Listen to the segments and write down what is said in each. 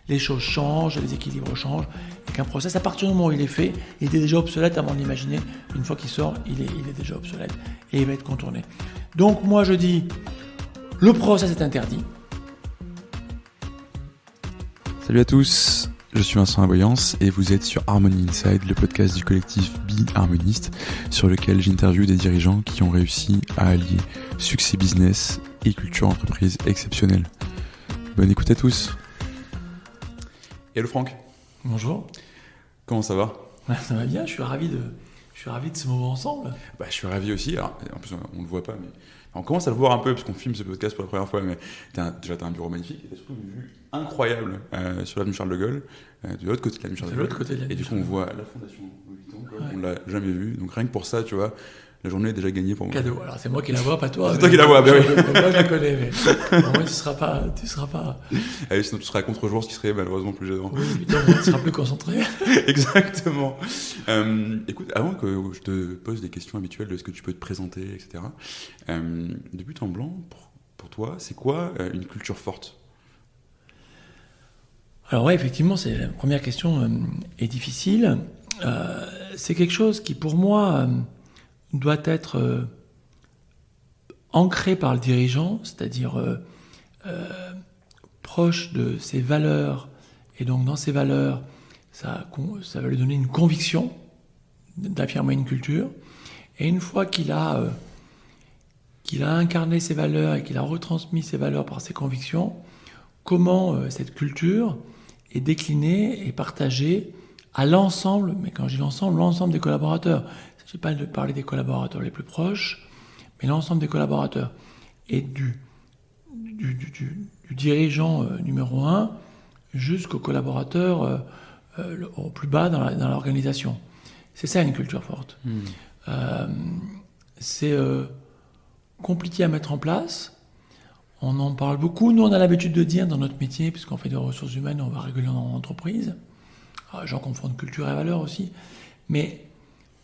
les choses changent, les équilibres changent, et qu'un process, à partir du moment où il est fait, il est déjà obsolète avant de l'imaginer. Une fois qu'il sort, il est déjà obsolète et il va être contourné. Donc moi je dis, le process est interdit. Salut à tous, je suis Vincent Aboyance et vous êtes sur Harmony Inside, le podcast du collectif Be Harmoniste, sur lequel j'interviewe des dirigeants qui ont réussi à allier succès business et culture entreprise exceptionnelle. Bonne écoute à tous. Hello Franck. Bonjour. Comment ça va ? Ça va bien, je suis ravi de ce moment ensemble. Je suis ravi aussi. Alors, en plus, on ne le voit pas, mais on commence à le voir un peu parce qu'on filme ce podcast pour la première fois. Mais déjà, tu as un bureau magnifique et tu as surtout une vue incroyable sur l'avenue Charles de Gaulle, de l'autre côté de l'avenue Charles de Gaulle. Et du coup, on voit la fondation Louis Vuitton, comme on ne l'a jamais vue. Donc rien que pour ça, tu vois, la journée est déjà gagnée pour moi. Cadeau. Alors c'est moi qui la vois, pas toi. C'est toi qui la vois, bien oui. Moi je la connais, mais au moins tu seras pas. Ah, sinon tu seras à contre-jour, ce qui serait malheureusement plus gênant. Oui, évidemment, tu seras plus concentré. Exactement. Écoute, avant que je te pose des questions habituelles de ce que tu peux te présenter, etc. De but en blanc, pour toi, c'est quoi une culture forte ? Alors ouais, effectivement, c'est la première question est difficile. C'est quelque chose qui, pour moi, doit être ancré par le dirigeant, c'est-à-dire proche de ses valeurs. Et donc, dans ses valeurs, ça va lui donner une conviction d'affirmer une culture. Et une fois qu'il a incarné ses valeurs et qu'il a retransmis ses valeurs par ses convictions, comment cette culture est déclinée et partagée à l'ensemble, mais quand je dis l'ensemble des collaborateurs. Il ne s'agit pas de parler des collaborateurs les plus proches, mais l'ensemble des collaborateurs. Et du dirigeant numéro 1 jusqu'au collaborateur au plus bas dans l'organisation. C'est ça une culture forte. C'est compliqué à mettre en place. On en parle beaucoup. Nous, on a l'habitude de dire dans notre métier, puisqu'on fait des ressources humaines, on va régulièrement dans l'entreprise. Les gens confondent culture et valeur aussi. Mais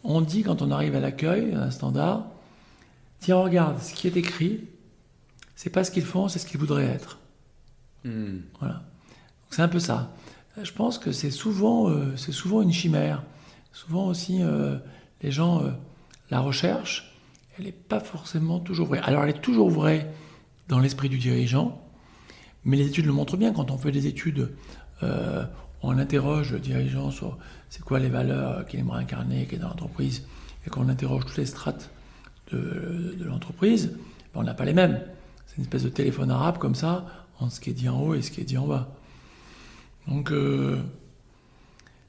on dit, quand on arrive à l'accueil, à un standard, tiens, regarde, ce qui est écrit, c'est pas ce qu'ils font, c'est ce qu'ils voudraient être. Voilà. Donc c'est un peu ça. Je pense que c'est souvent une chimère. Souvent aussi, les gens la recherchent, elle n'est pas forcément toujours vraie. Alors elle est toujours vraie dans l'esprit du dirigeant, mais les études le montrent bien. Quand on fait des études, on interroge le dirigeant sur c'est quoi les valeurs qu'il aimerait incarner, qui est dans l'entreprise, et qu'on interroge toutes les strates de l'entreprise, on n'a pas les mêmes. C'est une espèce de téléphone arabe comme ça, entre ce qui est dit en haut et ce qui est dit en bas. Donc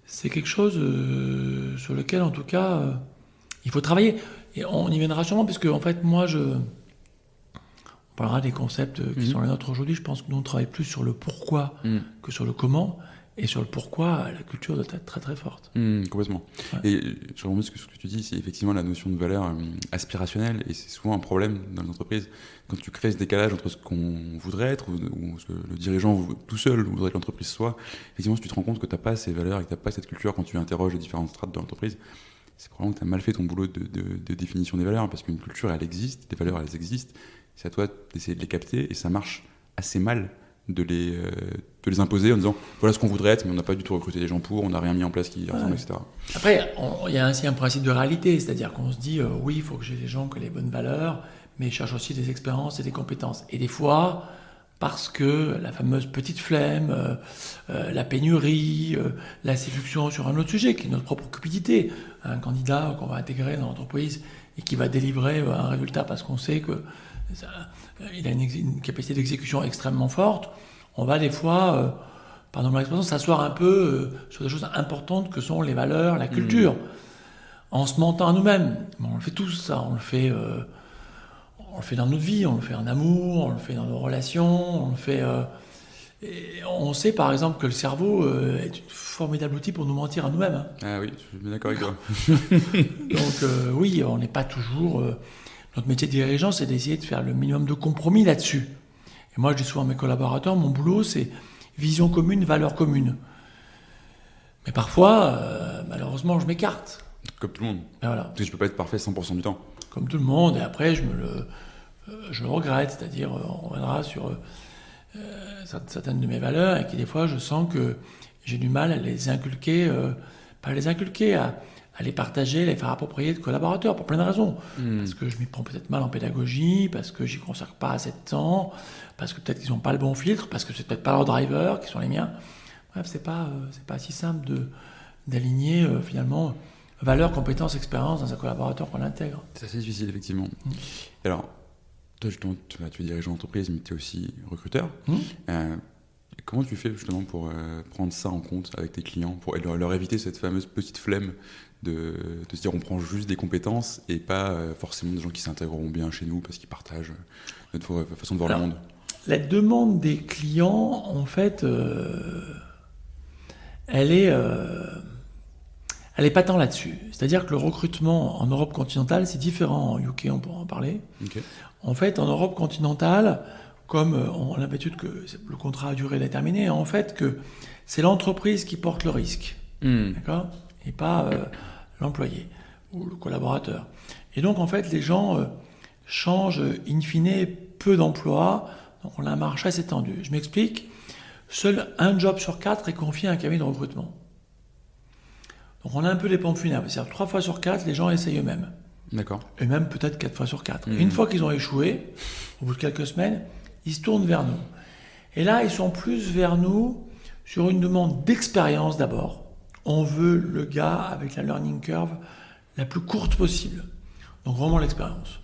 c'est quelque chose sur lequel, en tout cas, il faut travailler. Et on y viendra sûrement, puisque en fait, moi, on parlera des concepts qui sont les nôtres aujourd'hui. Je pense que nous, on travaille plus sur le pourquoi que sur le comment. Et sur le pourquoi, la culture doit être très très forte. Complètement. Ouais. Et je remonte ce que tu dis, c'est effectivement la notion de valeur aspirationnelle, et c'est souvent un problème dans les entreprises. Quand tu crées ce décalage entre ce qu'on voudrait être, ou ce que le dirigeant tout seul voudrait que l'entreprise soit, effectivement, si tu te rends compte que tu n'as pas ces valeurs et que tu n'as pas cette culture quand tu interroges les différentes strates de l'entreprise, c'est probablement que tu as mal fait ton boulot de définition des valeurs, parce qu'une culture, elle existe, des valeurs, elles existent, c'est à toi d'essayer de les capter, et ça marche assez mal de les imposer en disant voilà ce qu'on voudrait être, mais on n'a pas du tout recruté des gens pour, on n'a rien mis en place qui ressemble, etc. Après, il y a ainsi un principe de réalité, c'est-à-dire qu'on se dit oui, il faut que j'ai des gens qui aient les bonnes valeurs, mais ils cherchent aussi des expériences et des compétences. Et des fois, parce que la fameuse petite flemme, la pénurie, la séduction sur un autre sujet, qui est notre propre cupidité, un candidat qu'on va intégrer dans l'entreprise et qui va délivrer un résultat parce qu'on sait que il a une capacité d'exécution extrêmement forte, on va des fois, pardon mon expression, s'asseoir un peu sur des choses importantes que sont les valeurs, la culture, en se mentant à nous-mêmes. On le fait tous, ça, on le fait dans notre vie, on le fait en amour, on le fait dans nos relations, on le fait... et on sait par exemple que le cerveau est un formidable outil pour nous mentir à nous-mêmes. Hein. Ah oui, je suis bien d'accord avec toi. Donc oui, on n'est pas toujours... Notre métier de dirigeant, c'est d'essayer de faire le minimum de compromis là-dessus. Et moi, je dis souvent à mes collaborateurs, mon boulot, c'est vision commune, valeur commune. Mais parfois, malheureusement, je m'écarte. Comme tout le monde. Et voilà. Parce que je ne peux pas être parfait 100% du temps. Comme tout le monde. Et après, je le regrette. C'est-à-dire, on reviendra sur certaines de mes valeurs et qui des fois je sens que j'ai du mal à les inculquer, pas à les inculquer, à les partager, les faire approprier de collaborateurs pour plein de raisons. Parce que je m'y prends peut-être mal en pédagogie, parce que j'y consacre pas assez de temps, parce que peut-être qu'ils n'ont pas le bon filtre, parce que c'est peut-être pas leurs drivers qui sont les miens. Bref, c'est pas si simple d'aligner finalement valeurs, compétences, expérience dans un collaborateur qu'on intègre. C'est assez difficile, effectivement. Alors, toi, justement, tu es dirigeant d'entreprise, mais tu es aussi recruteur. Comment tu fais justement pour prendre ça en compte avec tes clients, pour leur éviter cette fameuse petite flemme de se dire on prend juste des compétences et pas forcément des gens qui s'intégreront bien chez nous parce qu'ils partagent notre façon de voir le monde? La demande des clients, en fait, elle est pas tant là-dessus. C'est-à-dire que le recrutement en Europe continentale, c'est différent. En UK, on pourra en parler. Okay. En fait, en Europe continentale, comme on a l'habitude que le contrat à durée déterminée, en fait, que c'est l'entreprise qui porte le risque, d'accord, et pas l'employé ou le collaborateur. Et donc, en fait, les gens changent in fine peu d'emplois, donc on a un marché assez tendu. Je m'explique. Seul un job sur 4 est confié à un cabinet de recrutement. Donc on a un peu les pompes funèbres. C'est-à-dire 3 fois sur 4, les gens essayent eux-mêmes. D'accord. Et même peut-être 4 fois sur 4. Et une fois qu'ils ont échoué, au bout de quelques semaines, ils se tournent vers nous. Et là, ils sont plus vers nous sur une demande d'expérience d'abord. On veut le gars avec la learning curve la plus courte possible. Donc vraiment l'expérience.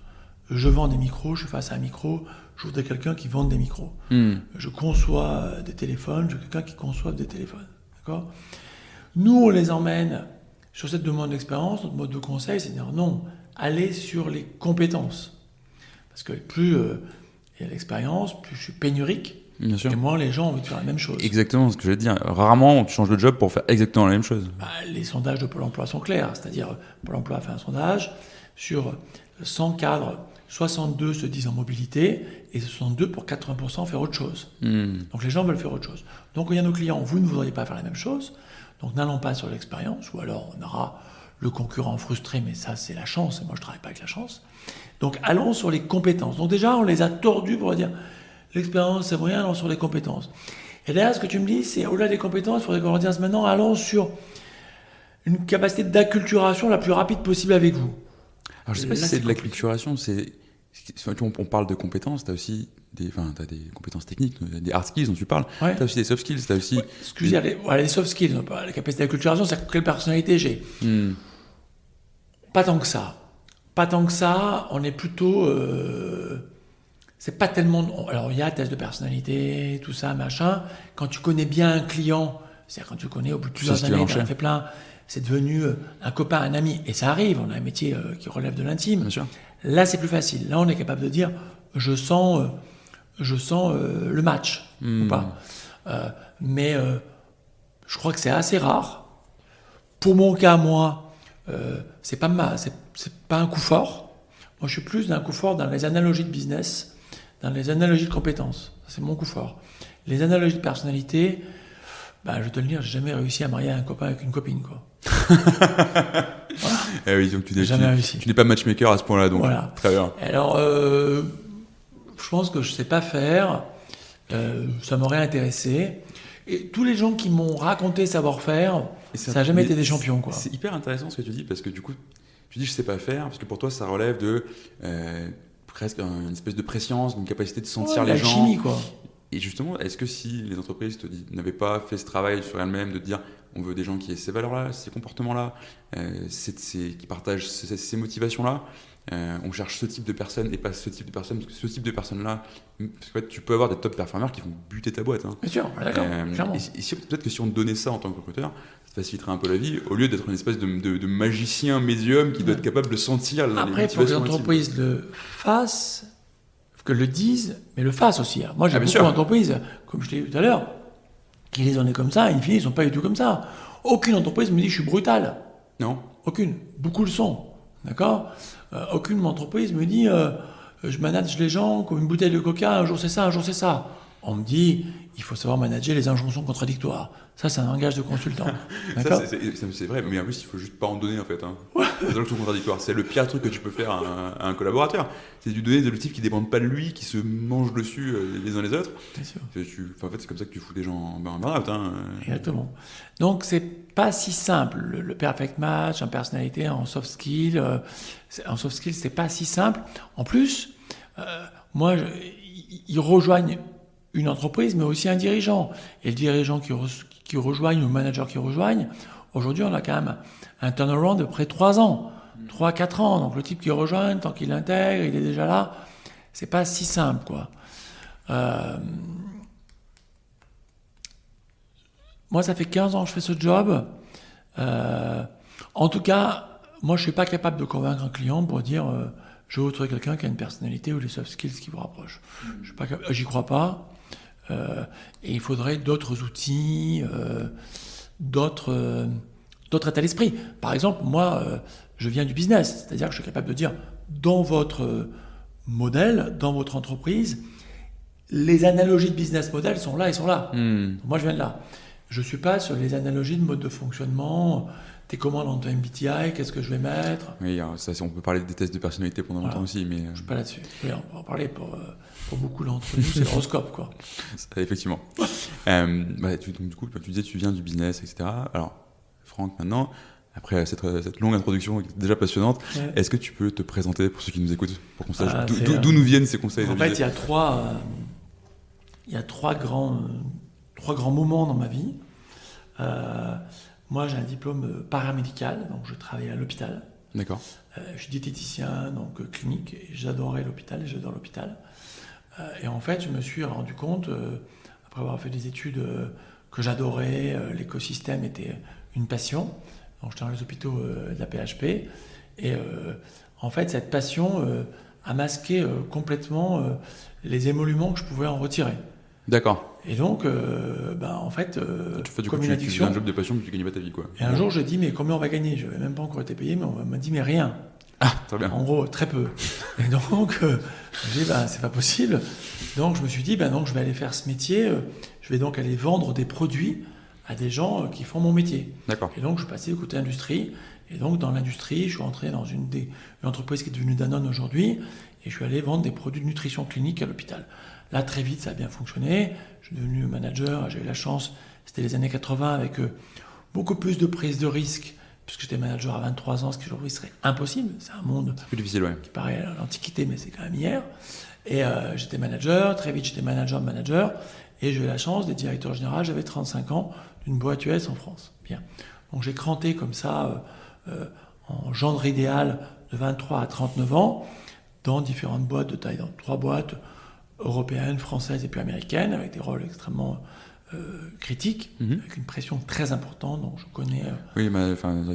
Je vends des micros, je suis face à un micro, je voudrais quelqu'un qui vende des micros. Je conçois des téléphones, je veux quelqu'un qui conçoive des téléphones. D'accord ? Nous, on les emmène sur cette demande d'expérience. Notre mode de conseil, c'est de dire non, allez sur les compétences. Parce que plus il y a l'expérience, plus je suis pénurique, Bien sûr. et moins les gens ont envie de faire la même chose. Exactement ce que je vais te dire. Rarement, tu changes de job pour faire exactement la même chose. Les sondages de Pôle emploi sont clairs. C'est-à-dire, Pôle emploi a fait un sondage sur 100 cadres, 62 se disent en mobilité, et 62 pour 80% faire autre chose. Donc les gens veulent faire autre chose. Donc il y a nos clients, vous ne voudriez pas faire la même chose, donc n'allons pas sur l'expérience, ou alors on aura le concurrent frustré, mais ça c'est la chance, et moi je ne travaille pas avec la chance. Donc allons sur les compétences. Donc déjà on les a tordus pour dire l'expérience c'est moyen, allons sur les compétences. Et derrière ce que tu me dis, c'est au-delà des compétences, il faudrait qu'on leur dise maintenant allons sur une capacité d'acculturation la plus rapide possible avec vous. Alors je ne sais pas si c'est de l'acculturation, on parle de compétences, tu as aussi t'as des compétences techniques, des hard skills dont tu parles, tu as aussi des soft skills, tu as aussi... Ouais, les soft skills, la capacité d'acculturation, c'est quelle personnalité j'ai. Pas tant que ça. Pas tant que ça, on est plutôt... c'est pas tellement... Alors il y a test de personnalité, tout ça, machin. Quand tu connais bien un client, c'est-à-dire quand tu connais au bout de plusieurs années, tu en as fait plein, c'est devenu un copain, un ami, et ça arrive, on a un métier qui relève de l'intime. Bien sûr. Là c'est plus facile, là on est capable de dire je sens le match ou pas. Mais je crois que c'est assez rare. Pour mon cas, moi, c'est pas un coup fort. Moi je suis plus d'un coup fort dans les analogies de business, dans les analogies de compétences. C'est mon coup fort. Les analogies de personnalité, je vais te le dire, j'ai jamais réussi à marier un copain avec une copine, quoi. Voilà. Eh oui, donc tu n'es pas matchmaker à ce point-là, donc voilà. Très bien. Alors, je pense que je sais pas faire. Ça m'aurait intéressé. Et tous les gens qui m'ont raconté savoir faire, ça n'a jamais été des champions, quoi. C'est hyper intéressant ce que tu dis, parce que du coup, tu dis je sais pas faire, parce que pour toi, ça relève de presque une espèce de préscience, d'une capacité de sentir les gens. La chimie, quoi. Et justement, est-ce que si les entreprises n'avaient pas fait ce travail sur elles-mêmes de dire on veut des gens qui aient ces valeurs-là, ces comportements-là, qui partagent ces motivations-là, on cherche ce type de personnes et pas ce type de personnes, parce que ce type de personnes-là, parce que, tu peux avoir des top performers qui vont buter ta boîte. Hein. Bien sûr, d'accord, clairement. Et peut-être que si on te donnait ça en tant que recruteur, ça te faciliterait un peu la vie, au lieu d'être une espèce de magicien médium qui doit être capable de sentir les motivations. Après, il faut que les entreprises le fassent, que le disent, mais le fassent aussi. Moi, j'ai beaucoup d'entreprises, comme je l'ai dit tout à l'heure, qui raisonnaient comme ça, et in fine, ils ne sont pas du tout comme ça. Aucune entreprise me dit que je suis brutal. Non. Aucune. Beaucoup le sont. D'accord ? Aucune entreprise me dit je manage les gens comme une bouteille de coca, un jour c'est ça, un jour c'est ça. On me dit, il faut savoir manager les injonctions contradictoires. Ça, c'est un langage de consultant. D'accord ? C'est vrai, mais en plus, il faut juste pas en donner en fait. Hein. Les injonctions contradictoires, c'est le pire truc que tu peux faire à un collaborateur. C'est de lui donner des objectifs qui dépendent pas de lui, qui se mangent dessus les uns les autres. Bien sûr. En fait, c'est comme ça que tu fous des gens en burn-out. Hein. Exactement. Donc, c'est pas si simple. Le perfect match en personnalité, en soft skill, c'est pas si simple. En plus, moi, ils rejoignent une entreprise, mais aussi un dirigeant. Et le dirigeant qui rejoignent, ou le manager qui rejoignent, aujourd'hui, on a quand même un turnaround de près de 3 ans, 3-4 ans. Donc, le type qui rejoint, tant qu'il l'intègre, il est déjà là. C'est pas si simple, quoi. Moi, ça fait 15 ans que je fais ce job. En tout cas, moi, je suis pas capable de convaincre un client pour dire je veux trouver quelqu'un qui a une personnalité ou des soft skills qui vous rapprochent. J'y crois pas. Et il faudrait d'autres outils, d'autres états d'esprit. Par exemple, moi, je viens du business, c'est-à-dire que je suis capable de dire dans votre modèle, dans votre entreprise, les analogies de business model sont là et sont là. Moi, je viens de là. Je ne suis pas sur les analogies de mode de fonctionnement. T'es comment dans ton MBTI? Qu'est-ce que je vais mettre? Oui, alors ça, on peut parler des tests de personnalité pendant longtemps aussi, mais... Je ne suis pas là-dessus. Oui, on va en parler pour beaucoup d'entre nous, c'est l'horoscope, quoi. Effectivement. Donc, du coup, tu disais tu viens du business, etc. Alors, Franck, maintenant, après cette longue introduction déjà passionnante, est-ce que tu peux te présenter pour ceux qui nous écoutent, pour qu'on sache d'où nous viennent ces conseils? En fait, il y a trois grands moments dans ma vie. Moi, j'ai un diplôme paramédical, donc je travaille à l'hôpital. D'accord. Je suis diététicien, donc clinique, et j'adorais l'hôpital, et j'adore l'hôpital. Et en fait, je me suis rendu compte, après avoir fait des études, que j'adorais, l'écosystème était une passion. Donc, j'étais dans les hôpitaux de la PHP. Et en fait, cette passion a masqué complètement les émoluments que je pouvais en retirer. D'accord. Et donc, en fait, comme une addiction, tu fais un job de passion, mais tu ne gagnes pas ta vie, quoi. Et un jour, je dis, mais combien on va gagner? Je n'avais même pas encore été payé, mais on m'a dit, mais rien. Ah, très bien. En gros, très peu. Et donc, je dis, c'est pas possible. Donc, je me suis dit, donc, je vais aller faire ce métier. Je vais donc aller vendre des produits à des gens qui font mon métier. D'accord. Et donc, je suis passé du côté industrie. Et donc, dans l'industrie, je suis entré dans une entreprise qui est devenue Danone aujourd'hui. Et je suis allé vendre des produits de nutrition clinique à l'hôpital. Là, très vite, ça a bien fonctionné. Je suis devenu manager. J'ai eu la chance, c'était les années 80, avec beaucoup plus de prise de risque, puisque j'étais manager à 23 ans, ce qui aujourd'hui serait impossible. C'est un monde plus difficile, qui paraît à l'Antiquité, mais c'est quand même hier. Et j'étais manager. Très vite, j'étais manager. Et j'ai eu la chance d'être directeur général. J'avais 35 ans d'une boîte US en France. Bien. Donc, j'ai cranté comme ça, en gendre idéal, de 23 à 39 ans, dans différentes boîtes de taille, dans 3 boîtes européennes, françaises et puis américaines, avec des rôles extrêmement critiques, avec une pression très importante, donc je connais... Oui,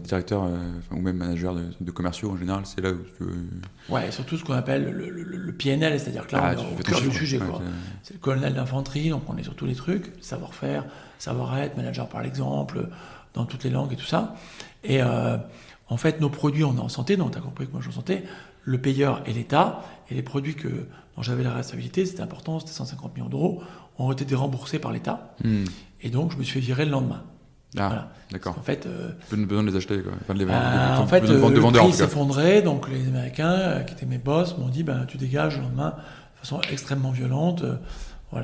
directeur ou même manager de commerciaux en général, c'est là où tu... Ouais, surtout ce qu'on appelle le PNL, c'est-à-dire que là, on est au cœur du sujet. Ouais, c'est le colonel d'infanterie, donc on est sur tous les trucs, savoir-faire, savoir-être, manager par l'exemple, dans toutes les langues et tout ça. Et en fait, nos produits, on est en santé, donc tu as compris que moi je suis en santé, le payeur est l'État, et les produits dont j'avais la responsabilité, c'était important, c'était 150 millions d'euros, ont été déremboursés par l'État. Et donc, je me suis fait virer le lendemain. Ah, voilà. D'accord. En fait, besoin de les acheter, quoi. Enfin, le prix s'effondrait, donc les Américains, qui étaient mes boss, m'ont dit, tu dégages le lendemain de façon extrêmement violente. Je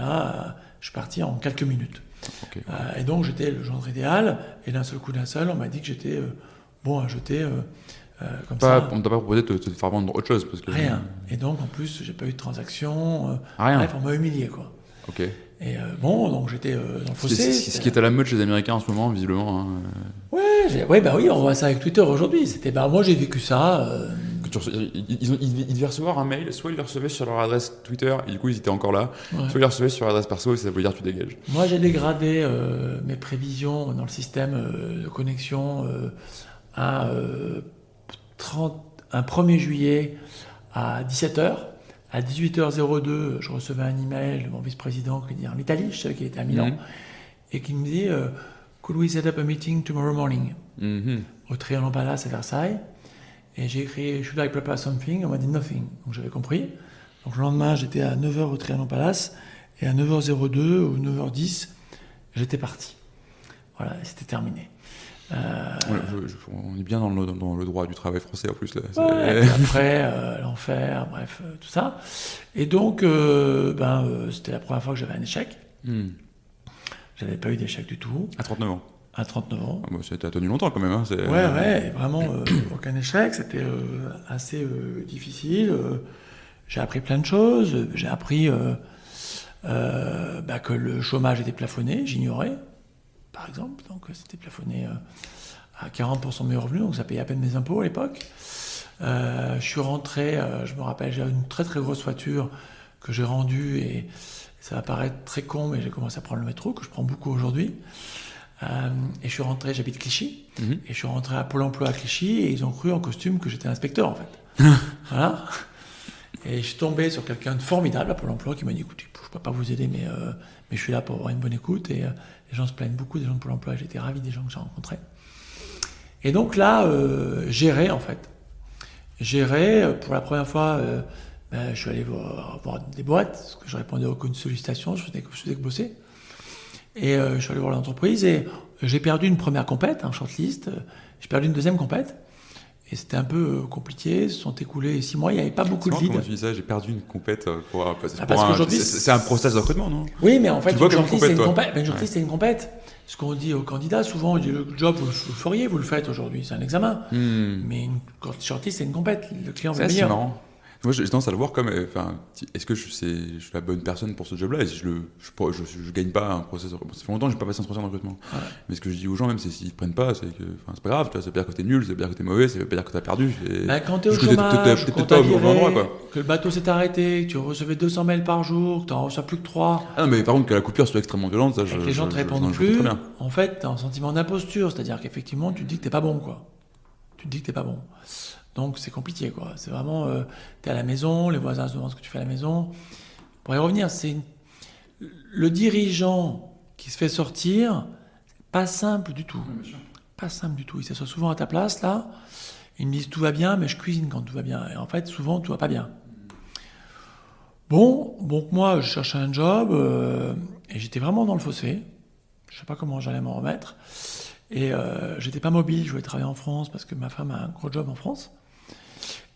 suis parti en quelques minutes. Okay. Et donc, j'étais le gendre idéal, et d'un seul coup, on m'a dit que j'étais bon à jeter... comme ça. On ne t'a pas proposé de te faire vendre autre chose parce que... Rien. Et donc, en plus, j'ai pas eu de transaction. Rien. Bref, on m'a humilié, quoi. Ok. Et donc j'étais dans le fossé. Ce qui est à la mode chez les Américains en ce moment, visiblement. Hein. Oui, on voit ça avec Twitter aujourd'hui. Moi, j'ai vécu ça. Ils devaient recevoir un mail, soit ils le recevaient sur leur adresse Twitter, et du coup ils étaient encore là, soit ils le recevaient sur leur adresse perso, et ça veut dire tu dégages. Moi, j'ai dégradé mes prévisions dans le système de connexion à un 1er juillet à 17h. À 18h02, je recevais un email de mon vice-président qui était en Italie, je savais qu'il était à Milan, et qui me dit Could we set up a meeting tomorrow morning au Trianon Palace à Versailles. Et j'ai écrit Should I prepare something? On m'a dit nothing. Donc j'avais compris. Donc le lendemain, j'étais à 9h au Trianon Palace, Et à 9h02 ou 9h10, j'étais parti. Voilà, c'était terminé. On est bien dans le droit du travail français en plus. Là. Ouais, et après, l'enfer, bref, tout ça. Et donc, c'était la première fois que j'avais un échec. J'avais pas eu d'échec du tout. À 39 ans. À 39 ans. Ah, bah, ça t'a tenu longtemps quand même. Hein, ouais, vraiment aucun échec. C'était assez difficile. J'ai appris plein de choses. J'ai appris que le chômage était plafonné. J'ignorais, par exemple. Donc, c'était plafonné à 40% de mes revenus. Donc, ça payait à peine mes impôts à l'époque. Je suis rentré, je me rappelle, j'avais une très très grosse voiture que j'ai rendue et ça va paraître très con, mais j'ai commencé à prendre le métro, que je prends beaucoup aujourd'hui. Et je suis rentré, j'habite Clichy, et je suis rentré à Pôle emploi à Clichy et ils ont cru en costume que j'étais inspecteur en fait. Voilà. Et je suis tombé sur quelqu'un de formidable à Pôle emploi qui m'a dit écoutez, je ne peux pas vous aider, mais je suis là pour avoir une bonne écoute. Et les gens se plaignent beaucoup des gens de Pôle emploi, j'étais ravi des gens que j'ai rencontrés. Et donc là, gérer en fait. Gérer, pour la première fois, je suis allé voir des boîtes, parce que je répondais à aucune sollicitation, je faisais que bosser. Et je suis allé voir l'entreprise et j'ai perdu une première compète, un shortlist, j'ai perdu une deuxième compète. Et c'était un peu compliqué, se sont écoulés 6 mois, il n'y avait pas beaucoup de leads. Comment tu dis ça, j'ai perdu une compète parce qu'aujourd'hui, c'est un process de recrutement, non? Oui, mais en fait, une shortlist, c'est une compète. Ce qu'on dit aux candidats, souvent, on dit le job, vous le feriez, vous le faites aujourd'hui, c'est un examen. Mais une shortlist, c'est une compète, le client veut meilleur. C'est marrant. Moi, j'ai tendance à le voir comme, est-ce que je suis la bonne personne pour ce job-là? Et si je gagne pas un process de recrutement, ça fait longtemps que je n'ai pas passé un process de recrutement. Ouais. Mais ce que je dis aux gens, même, c'est s'ils ne prennent pas, c'est que, c'est pas grave, tu vois, ça veut pas dire que t'es nul, ça veut pas dire que t'es mauvais, ça veut pas dire que t'as perdu. Quand t'es au chômage, quand t'as viré, que le bateau s'est arrêté, que tu recevais 200 mails par jour, que t'en reçois plus que 3. Ah non, mais par contre, que la coupure soit extrêmement violente, ça, que les gens te répondent plus, en fait, t'as un sentiment d'imposture, c'est-à-dire qu'effectivement, tu te dis que t'es pas bon, quoi. Tu te dis que t'es pas bon. Donc c'est compliqué, quoi. C'est vraiment, t'es à la maison, les voisins se demandent ce que tu fais à la maison. Pour y revenir, c'est le dirigeant qui se fait sortir, pas simple du tout. Oui, pas simple du tout. Il s'assoit souvent à ta place, là. Ils me disent tout va bien, mais je cuisine quand tout va bien. Et en fait, souvent, tout va pas bien. Bon, donc moi, je cherchais un job et j'étais vraiment dans le fossé. Je sais pas comment j'allais m'en remettre. Et j'étais pas mobile, je voulais travailler en France parce que ma femme a un gros job en France.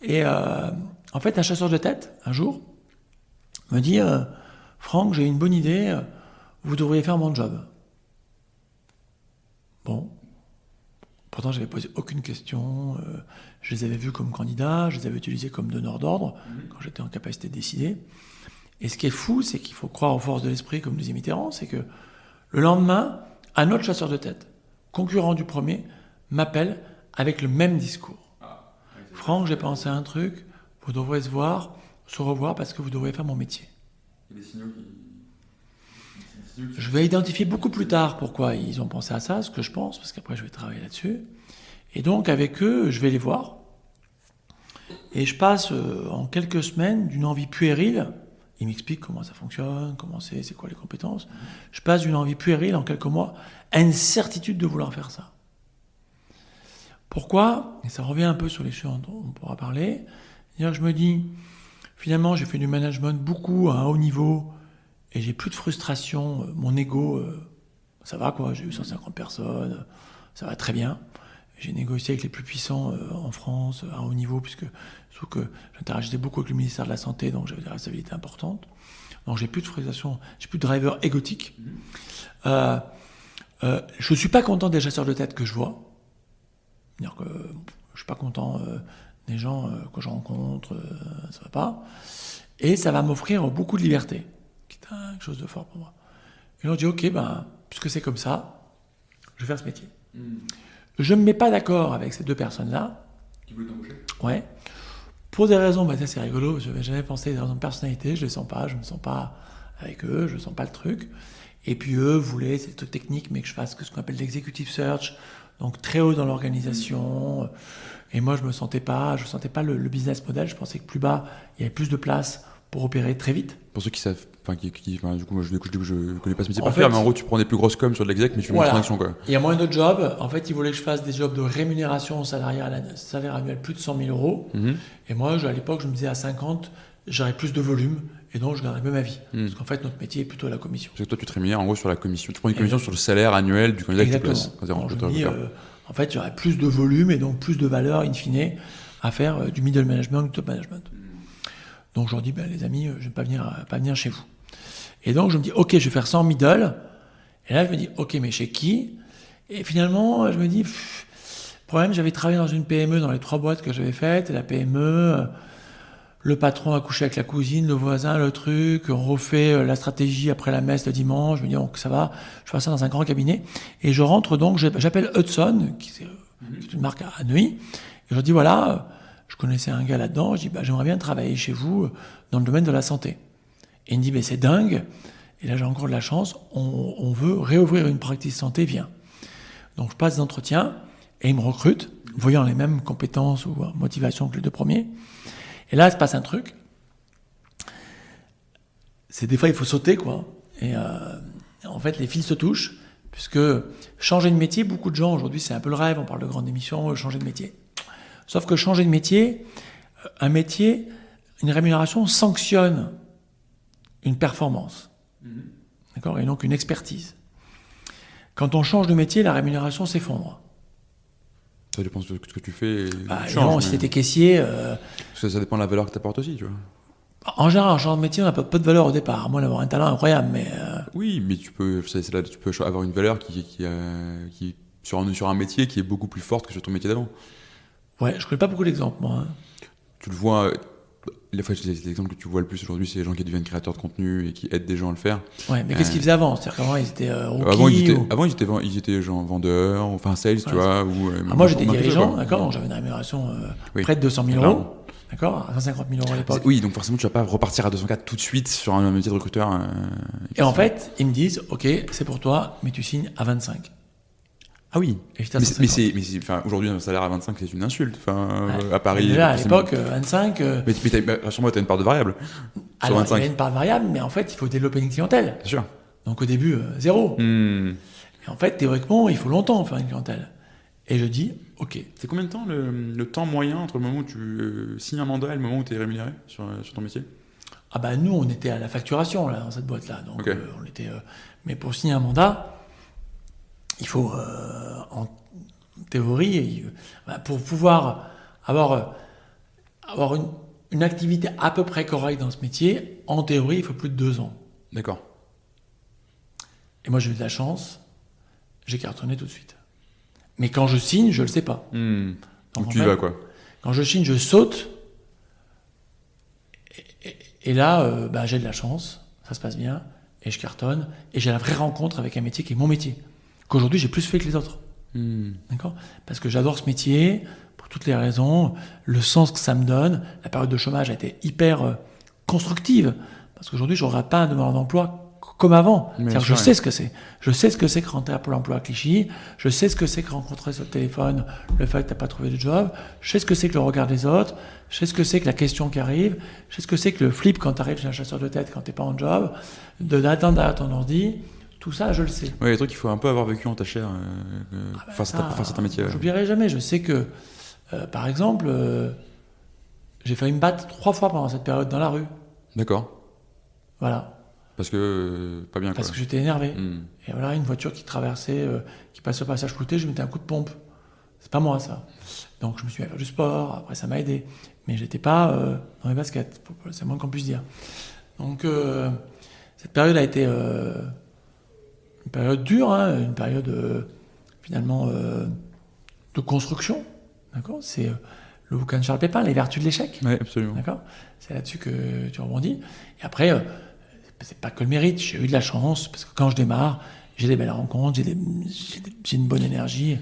Et en fait, un chasseur de tête, un jour, me dit Franck, j'ai une bonne idée, vous devriez faire mon job. Bon. Pourtant, j'avais posé aucune question. Je les avais vus comme candidats, je les avais utilisés comme donneurs d'ordre quand j'étais en capacité de décider. Et ce qui est fou, c'est qu'il faut croire aux forces de l'esprit, comme disait Mitterrand, c'est que le lendemain, un autre chasseur de tête, concurrent du premier, m'appelle avec le même discours. Franck, j'ai pensé à un truc, vous devrez se revoir parce que vous devrez faire mon métier. Je vais identifier beaucoup plus tard pourquoi ils ont pensé à ça, ce que je pense, parce qu'après je vais travailler là-dessus. Et donc avec eux, je vais les voir. Et je passe en quelques semaines d'une envie puérile, ils m'expliquent comment ça fonctionne, comment c'est quoi les compétences. Je passe d'une envie puérile en quelques mois à une certitude de vouloir faire ça. Pourquoi? Et ça revient un peu sur les choses dont on pourra parler. C'est-à-dire que je me dis, finalement, j'ai fait du management beaucoup à un haut niveau et j'ai plus de frustration. Mon ego, ça va quoi, j'ai eu 150 personnes, ça va très bien. J'ai négocié avec les plus puissants en France à haut niveau, sauf que j'interagissais beaucoup avec le ministère de la Santé, donc j'avais des responsabilités importantes. Donc j'ai plus de frustration, j'ai plus de driver égotique. Je ne suis pas content des chasseurs de tête que je vois. C'est-à-dire que je ne suis pas content des gens que je rencontre, ça ne va pas. Et ça va m'offrir beaucoup de liberté, qui est quelque chose de fort pour moi. Et là, je dis, ok, puisque c'est comme ça, je vais faire ce métier. Je ne me mets pas d'accord avec ces deux personnes-là. Qui voulaient t'embaucher ? Ouais. Pour des raisons, ça c'est rigolo, je n'avais jamais pensé des raisons de personnalité, je ne les sens pas, je ne me sens pas avec eux, je ne sens pas le truc. Et puis eux voulaient, c'est truc technique, mais que je fasse ce qu'on appelle l'executive search, donc très haut dans l'organisation. Et moi, je sentais pas le business model. Je pensais que plus bas, il y avait plus de place pour opérer très vite. Pour ceux qui savent, du coup, moi, je connais pas ce métier par cœur, mais en gros, tu prends des plus grosses coms sur de l'exec, mais tu fais une transaction, quoi. Il y a moins de jobs. En fait, ils voulaient que je fasse des jobs de rémunération salariale, salaire annuel plus de 100 000 euros. Et moi, à l'époque, je me disais à 50, j'aurais plus de volume Et donc, je garde un peu ma vie. Parce qu'en fait, notre métier est plutôt à la commission. Parce que toi, tu te rémunères en gros sur la commission. Tu prends une commission sur le salaire annuel du candidat que tu places. Donc, je me dis, en fait, j'aurai plus de volume et donc plus de valeur, in fine, à faire du middle management, du top management. Donc, je leur dis, les amis, je ne vais pas venir chez vous. Et donc, je me dis, OK, je vais faire ça en middle. Et là, je me dis, OK, mais chez qui? Et finalement, je me dis, problème, j'avais travaillé dans une PME, dans les 3 boîtes que j'avais faites. Et la PME, le patron a couché avec la cousine, le voisin, le truc. On refait la stratégie après la messe le dimanche. Je me dis, donc ça va, je fais ça dans un grand cabinet. Et je rentre donc, j'appelle Hudson, qui est une marque à Neuilly. Et je leur dis, voilà, je connaissais un gars là-dedans. Je dis, j'aimerais bien travailler chez vous dans le domaine de la santé. Et il me dit, mais c'est dingue. Et là, j'ai encore de la chance. On veut réouvrir une pratique santé, viens. Donc, je passe des entretiens et ils me recrutent, voyant les mêmes compétences ou motivations que les 2 premiers. Et là, il se passe un truc. C'est des fois, il faut sauter, quoi. Et en fait, les fils se touchent, puisque changer de métier, beaucoup de gens, aujourd'hui, c'est un peu le rêve. On parle de grande émission, changer de métier. Sauf que changer de métier, un métier, une rémunération sanctionne une performance. D'accord? Et donc une expertise. Quand on change de métier, la rémunération s'effondre. Ça dépend de ce que tu fais. Évidemment, si tu étais caissier... Ça dépend de la valeur que tu apportes aussi, tu vois. En général, en changeant de métier, on n'a pas de valeur au départ. À moins d'avoir un talent incroyable, mais... Oui, mais tu peux avoir une valeur qui sur un métier qui est beaucoup plus forte que sur ton métier d'avant. Ouais, je connais pas beaucoup d'exemples, moi. Tu le vois... L'exemple que tu vois le plus aujourd'hui, c'est les gens qui deviennent créateurs de contenu et qui aident des gens à le faire. Ouais, mais qu'est-ce qu'ils faisaient avant? C'est-à-dire qu'avant, ils étaient rookies Avant, ils étaient genre vendeurs, enfin sales, tu vois. Moi, j'étais dirigeant, d'accord? Donc, j'avais une rémunération près de 200 000 euros. D'accord? À 150 000 euros à l'époque. Oui, donc forcément, tu vas pas repartir à 204 tout de suite sur un métier de recruteur. Et en fait, ils me disent, OK, c'est pour toi, mais tu signes à 25. Ah oui, mais aujourd'hui, un salaire à 25, c'est une insulte. À Paris. Déjà, à l'époque, 25. Mais rassure-moi, tu as une part de variable. Alors, il y a une part de variable, mais en fait, il faut développer une clientèle. Bien sûr. Donc, au début, 0. Et en fait, théoriquement, il faut longtemps pour faire une clientèle. Et je dis, OK. C'est combien de temps le temps moyen entre le moment où tu signes un mandat et le moment où tu es rémunéré sur ton métier? Nous, on était à la facturation, là, dans cette boîte-là. Donc, okay. On était. Mais pour signer un mandat, il faut, en théorie, pour pouvoir avoir une activité à peu près correcte dans ce métier, en théorie, il faut plus de 2 ans. D'accord. Et moi, j'ai eu de la chance, j'ai cartonné tout de suite. Mais quand je signe, je ne le sais pas. Donc tu y vas, quoi. Quand je signe, je saute. Et là, j'ai de la chance, ça se passe bien, et je cartonne, et j'ai la vraie rencontre avec un métier qui est mon métier. Qu'aujourd'hui, j'ai plus fait que les autres. D'accord? Parce que j'adore ce métier, pour toutes les raisons, le sens que ça me donne. La période de chômage a été hyper constructive, parce qu'aujourd'hui, je ne regrette pas un demandeur d'emploi comme avant. C'est-à-dire que je sais ce que c'est. Je sais ce que c'est que rentrer à Pôle emploi à Clichy, je sais ce que c'est que rencontrer sur le téléphone le fait que tu n'as pas trouvé de job, je sais ce que c'est que le regard des autres, je sais ce que c'est que la question qui arrive, je sais ce que c'est que le flip quand tu arrives chez un chasseur de tête quand tu n'es pas en job, d'attendre derrière ton ordi. Tout ça, je le sais. Oui, les trucs qu'il faut un peu avoir vécu en ta chair face à certains métiers. Je n'oublierai jamais. Je sais que, par exemple, j'ai failli me battre 3 fois pendant cette période dans la rue. D'accord. Voilà. Parce que pas bien, quoi. Parce que j'étais énervé. Et voilà, une voiture qui traversait, qui passait au passage clouté, je mettais un coup de pompe. C'est pas moi, ça. Donc je me suis mis à faire du sport. Après, ça m'a aidé. Mais j'étais pas dans les baskets. C'est moins qu'on puisse dire. Donc cette période a été une période dure, une période finalement de construction. D'accord? C'est le bouquin de Charles Pépin, Les vertus de l'échec. Oui, absolument. D'accord? C'est là-dessus que tu rebondis. Et après, c'est pas que le mérite. J'ai eu de la chance parce que quand je démarre, j'ai des belles rencontres, j'ai une bonne énergie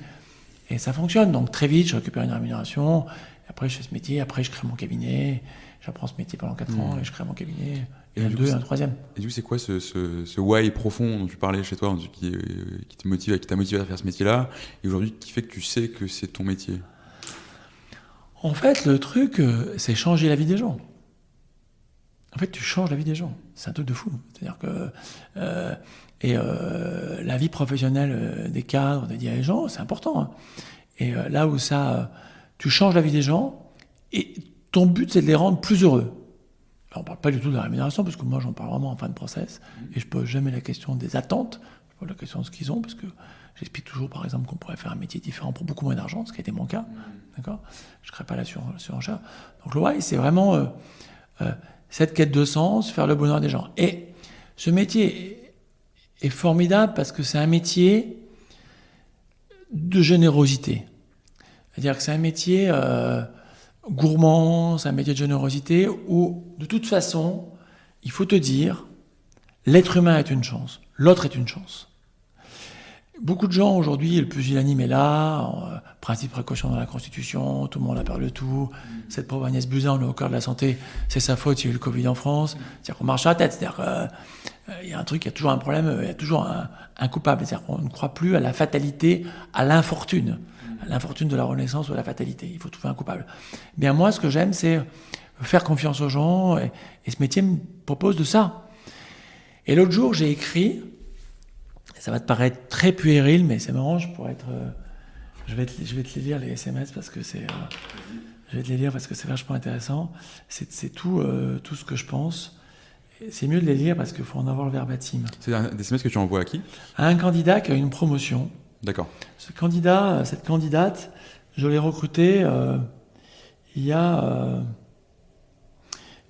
et ça fonctionne. Donc très vite, je récupère une rémunération. Et après, je fais ce métier. Après, je crée mon cabinet. J'apprends ce métier pendant 4 ans et je crée mon cabinet. Et un 2 et un 3e. Et du coup, c'est quoi ce why profond dont tu parlais chez toi, qui t'a motivé à faire ce métier-là, et aujourd'hui qui fait que tu sais que c'est ton métier? En fait, le truc, c'est changer la vie des gens. En fait, tu changes la vie des gens. C'est un truc de fou. C'est-à-dire que la vie professionnelle des cadres, des dirigeants, c'est important. Et là où tu changes la vie des gens, et ton but, c'est de les rendre plus heureux. on ne parle pas du tout de la rémunération, parce que moi, j'en parle vraiment en fin de process, et je ne pose jamais la question des attentes, je pose la question de ce qu'ils ont, parce que j'explique toujours, par exemple, qu'on pourrait faire un métier différent pour beaucoup moins d'argent, ce qui a été mon cas, d'accord ? Je ne crée pas la surenchère. Donc le why, c'est vraiment cette quête de sens, faire le bonheur des gens. Et ce métier est formidable parce que c'est un métier de générosité. C'est-à-dire que c'est un métier gourmand, c'est un métier de générosité où, de toute façon, il faut te dire, l'être humain est une chance, l'autre est une chance. Beaucoup de gens aujourd'hui, le pusillanime est là, principe précaution dans la Constitution, tout le monde a peur de tout. Cette pauvre Agnès Buzyn, on est au cœur de la santé, c'est sa faute, il y a eu le Covid en France. C'est-à-dire qu'on marche à la tête, c'est-à-dire qu'il y a un truc, il y a toujours un problème, il y a toujours un coupable. C'est-à-dire qu'on ne croit plus à la fatalité, à l'infortune de la Renaissance ou à la fatalité. Il faut trouver un coupable. Bien moi, ce que j'aime, c'est faire confiance aux gens, et ce métier me propose de ça. Et l'autre jour, j'ai écrit, ça va te paraître très puéril, mais c'est marrant, je vais te les lire, les SMS, parce que je vais te les lire parce que c'est vachement intéressant. C'est tout ce que je pense. C'est mieux de les lire parce qu'il faut en avoir le verbatim. C'est des SMS que tu envoies à qui ? À un candidat qui a une promotion. D'accord. Cette candidate, je l'ai recrutée il y a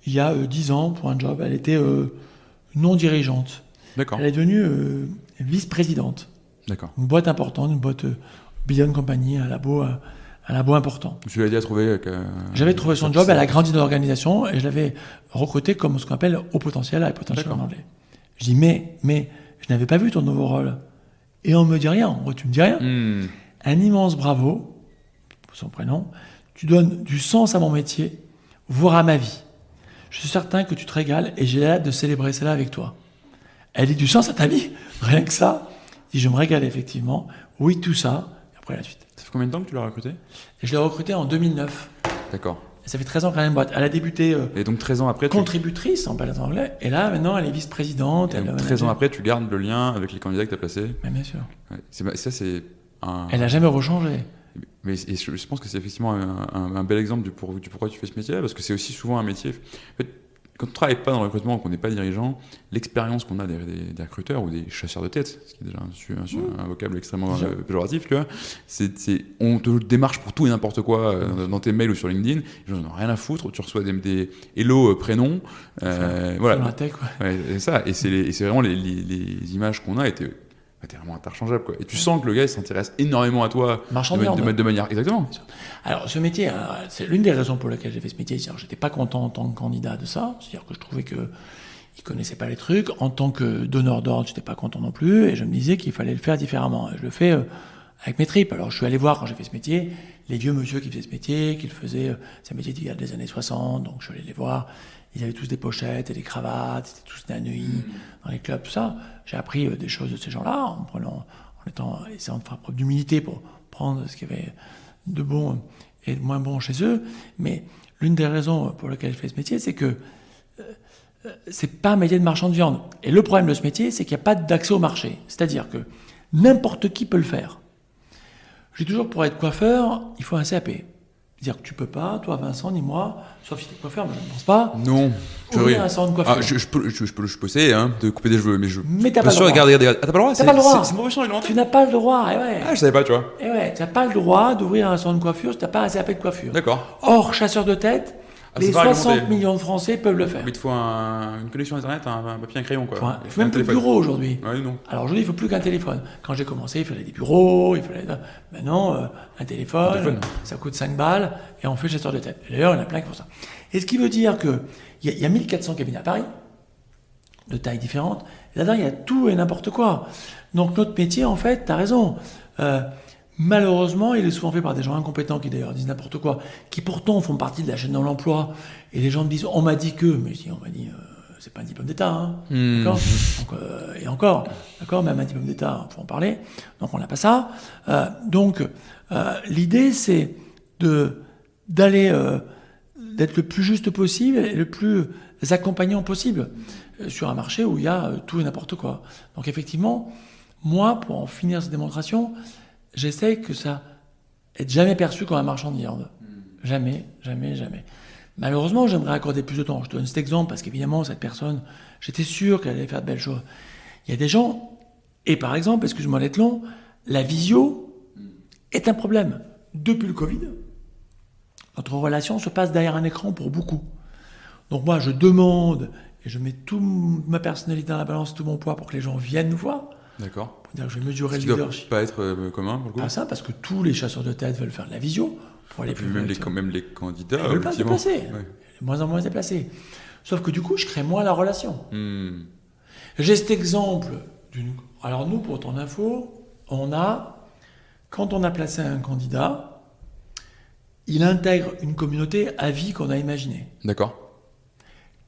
10 ans pour un job. Elle était non dirigeante. D'accord. Elle est devenue vice-présidente. D'accord. Une boîte importante, une boîte Billion Company, un labo important. Tu l'as dit à trouver. J'avais trouvé son job, elle a grandi dans l'organisation et je l'avais recruté comme ce qu'on appelle haut potentiel, high potential en anglais. Je dis mais je n'avais pas vu ton nouveau rôle. Et on me dit rien. En gros, tu me dis rien. Un immense bravo, son prénom. Tu donnes du sens à mon métier, voire à ma vie. Je suis certain que tu te régales et j'ai hâte de célébrer cela avec toi. Elle dit du sens à ta vie, rien que ça. Je dis je me régale effectivement. Oui, tout ça. Et après la suite. Ça fait combien de temps que tu l'as recrutée ? Et je l'ai recrutée en 2009. D'accord. Et ça fait 13 ans qu'elle a une boîte. Elle a débuté et donc 13 ans après, contributrice en balade anglais. Et là, maintenant, elle est vice-présidente. Et donc 13 ans après, tu gardes le lien avec les candidats que tu as placés. Mais bien sûr. Ouais. Ça, c'est un... Elle n'a jamais rechangé. Mais je pense que c'est effectivement un bel exemple du pourquoi tu fais ce métier-là, parce que c'est aussi souvent un métier... En fait, quand on ne travaille pas dans le recrutement, qu'on n'est pas dirigeant, l'expérience qu'on a des recruteurs ou des chasseurs de tête, ce qui est déjà un vocable extrêmement péjoratif, tu vois, on te démarche pour tout et n'importe quoi dans tes mails ou sur LinkedIn, les gens n'en ont rien à foutre, tu reçois des hello prénoms, voilà. Dans la tech, ouais, c'est ça, et c'est vraiment les images qu'on a étaient vraiment interchangeables, quoi. Et tu sens que le gars il s'intéresse énormément à toi de manière exactement. Alors ce métier, c'est l'une des raisons pour lesquelles j'ai fait ce métier, c'est-à-dire que j'étais pas content en tant que candidat de ça, c'est-à-dire que je trouvais que il connaissait pas les trucs, en tant que donneur d'ordre, j'étais pas content non plus, et je me disais qu'il fallait le faire différemment. Et je le fais avec mes tripes. Alors je suis allé voir quand j'ai fait ce métier les vieux monsieur qui faisaient ce métier, qui le faisaient, c'est un métier d'il y a des années 60, donc je suis allé les voir. Ils avaient tous des pochettes et des cravates, c'était tous des nuits dans les clubs, tout ça. J'ai appris des choses de ces gens-là, essayant de faire preuve d'humilité pour prendre ce qu'il y avait de bon et de moins bon chez eux. Mais l'une des raisons pour lesquelles je fais ce métier, c'est que c'est pas un métier de marchand de viande. Et le problème de ce métier, c'est qu'il n'y a pas d'accès au marché. C'est-à-dire que n'importe qui peut le faire. Je dis toujours, pour être coiffeur, il faut un CAP. C'est-à-dire que tu peux pas, toi Vincent, ni moi, sauf si tu es coiffeur, mais je ne pense pas. Non, ouvrir un salon de coiffure. Je peux essayer de couper des cheveux, mais t'as pas le droit. Regarde. Ah, t'as pas le droit. T'as pas le droit. C'est une profession réglementée. Tu n'as pas le droit. Et ouais. Ah, je savais pas, tu vois. Et ouais, tu n'as pas le droit d'ouvrir un salon de coiffure si tu n'as pas un CAP de coiffure. D'accord. Or, chasseur de tête, les 60 millions de Français peuvent le faire. Mais il te faut une connexion Internet, un papier, un crayon, quoi. Il faut même plus de bureau aujourd'hui. Ouais, non. Alors aujourd'hui, il ne faut plus qu'un téléphone. Quand j'ai commencé, il fallait des bureaux, Maintenant, un téléphone, ça coûte 5 balles et on fait chasseur de tête. Et d'ailleurs, il y en a plein qui font ça. Et ce qui veut dire qu'il y a 1400 cabinets à Paris, de tailles différentes. Et là-dedans, il y a tout et n'importe quoi. Donc notre métier, en fait, tu as raison. Malheureusement, il est souvent fait par des gens incompétents qui d'ailleurs disent n'importe quoi, qui pourtant font partie de la chaîne de l'emploi. Et les gens me disent on m'a dit que, mais je dis on m'a dit c'est pas un diplôme d'État, hein, d'accord. Donc, et encore, d'accord, même un diplôme d'État, faut en parler. Donc on n'a pas ça. L'idée c'est d'être le plus juste possible et le plus accompagnant possible sur un marché où il y a tout et n'importe quoi. Donc effectivement, moi, pour en finir cette démonstration, j'essaye que ça n'ait jamais perçu comme un marchand de viande. Jamais, jamais, jamais. Malheureusement, j'aimerais accorder plus de temps. Je te donne cet exemple parce qu'évidemment, cette personne, j'étais sûr qu'elle allait faire de belles choses. Il y a des gens, et par exemple, excuse-moi d'être long, la visio est un problème. Depuis le Covid, notre relation se passe derrière un écran pour beaucoup. Donc moi, je demande et je mets toute ma personnalité dans la balance, tout mon poids pour que les gens viennent nous voir. D'accord. Pour dire que je vais mesurer Ce le qui doit leadership. pas être commun pour le coup. Pas ça, parce que tous les chasseurs de tête veulent faire de la visio. Pour aller Et puis plus même vite. même les candidats. Ils veulent pas se effectivement. déplacer. Ouais. De moins en moins se déplacer. Sauf que du coup, je crée moins la relation. Hmm. J'ai cet exemple d'une... Alors nous, pour ton info, quand on a placé un candidat, il intègre une communauté à vie qu'on a imaginée. D'accord.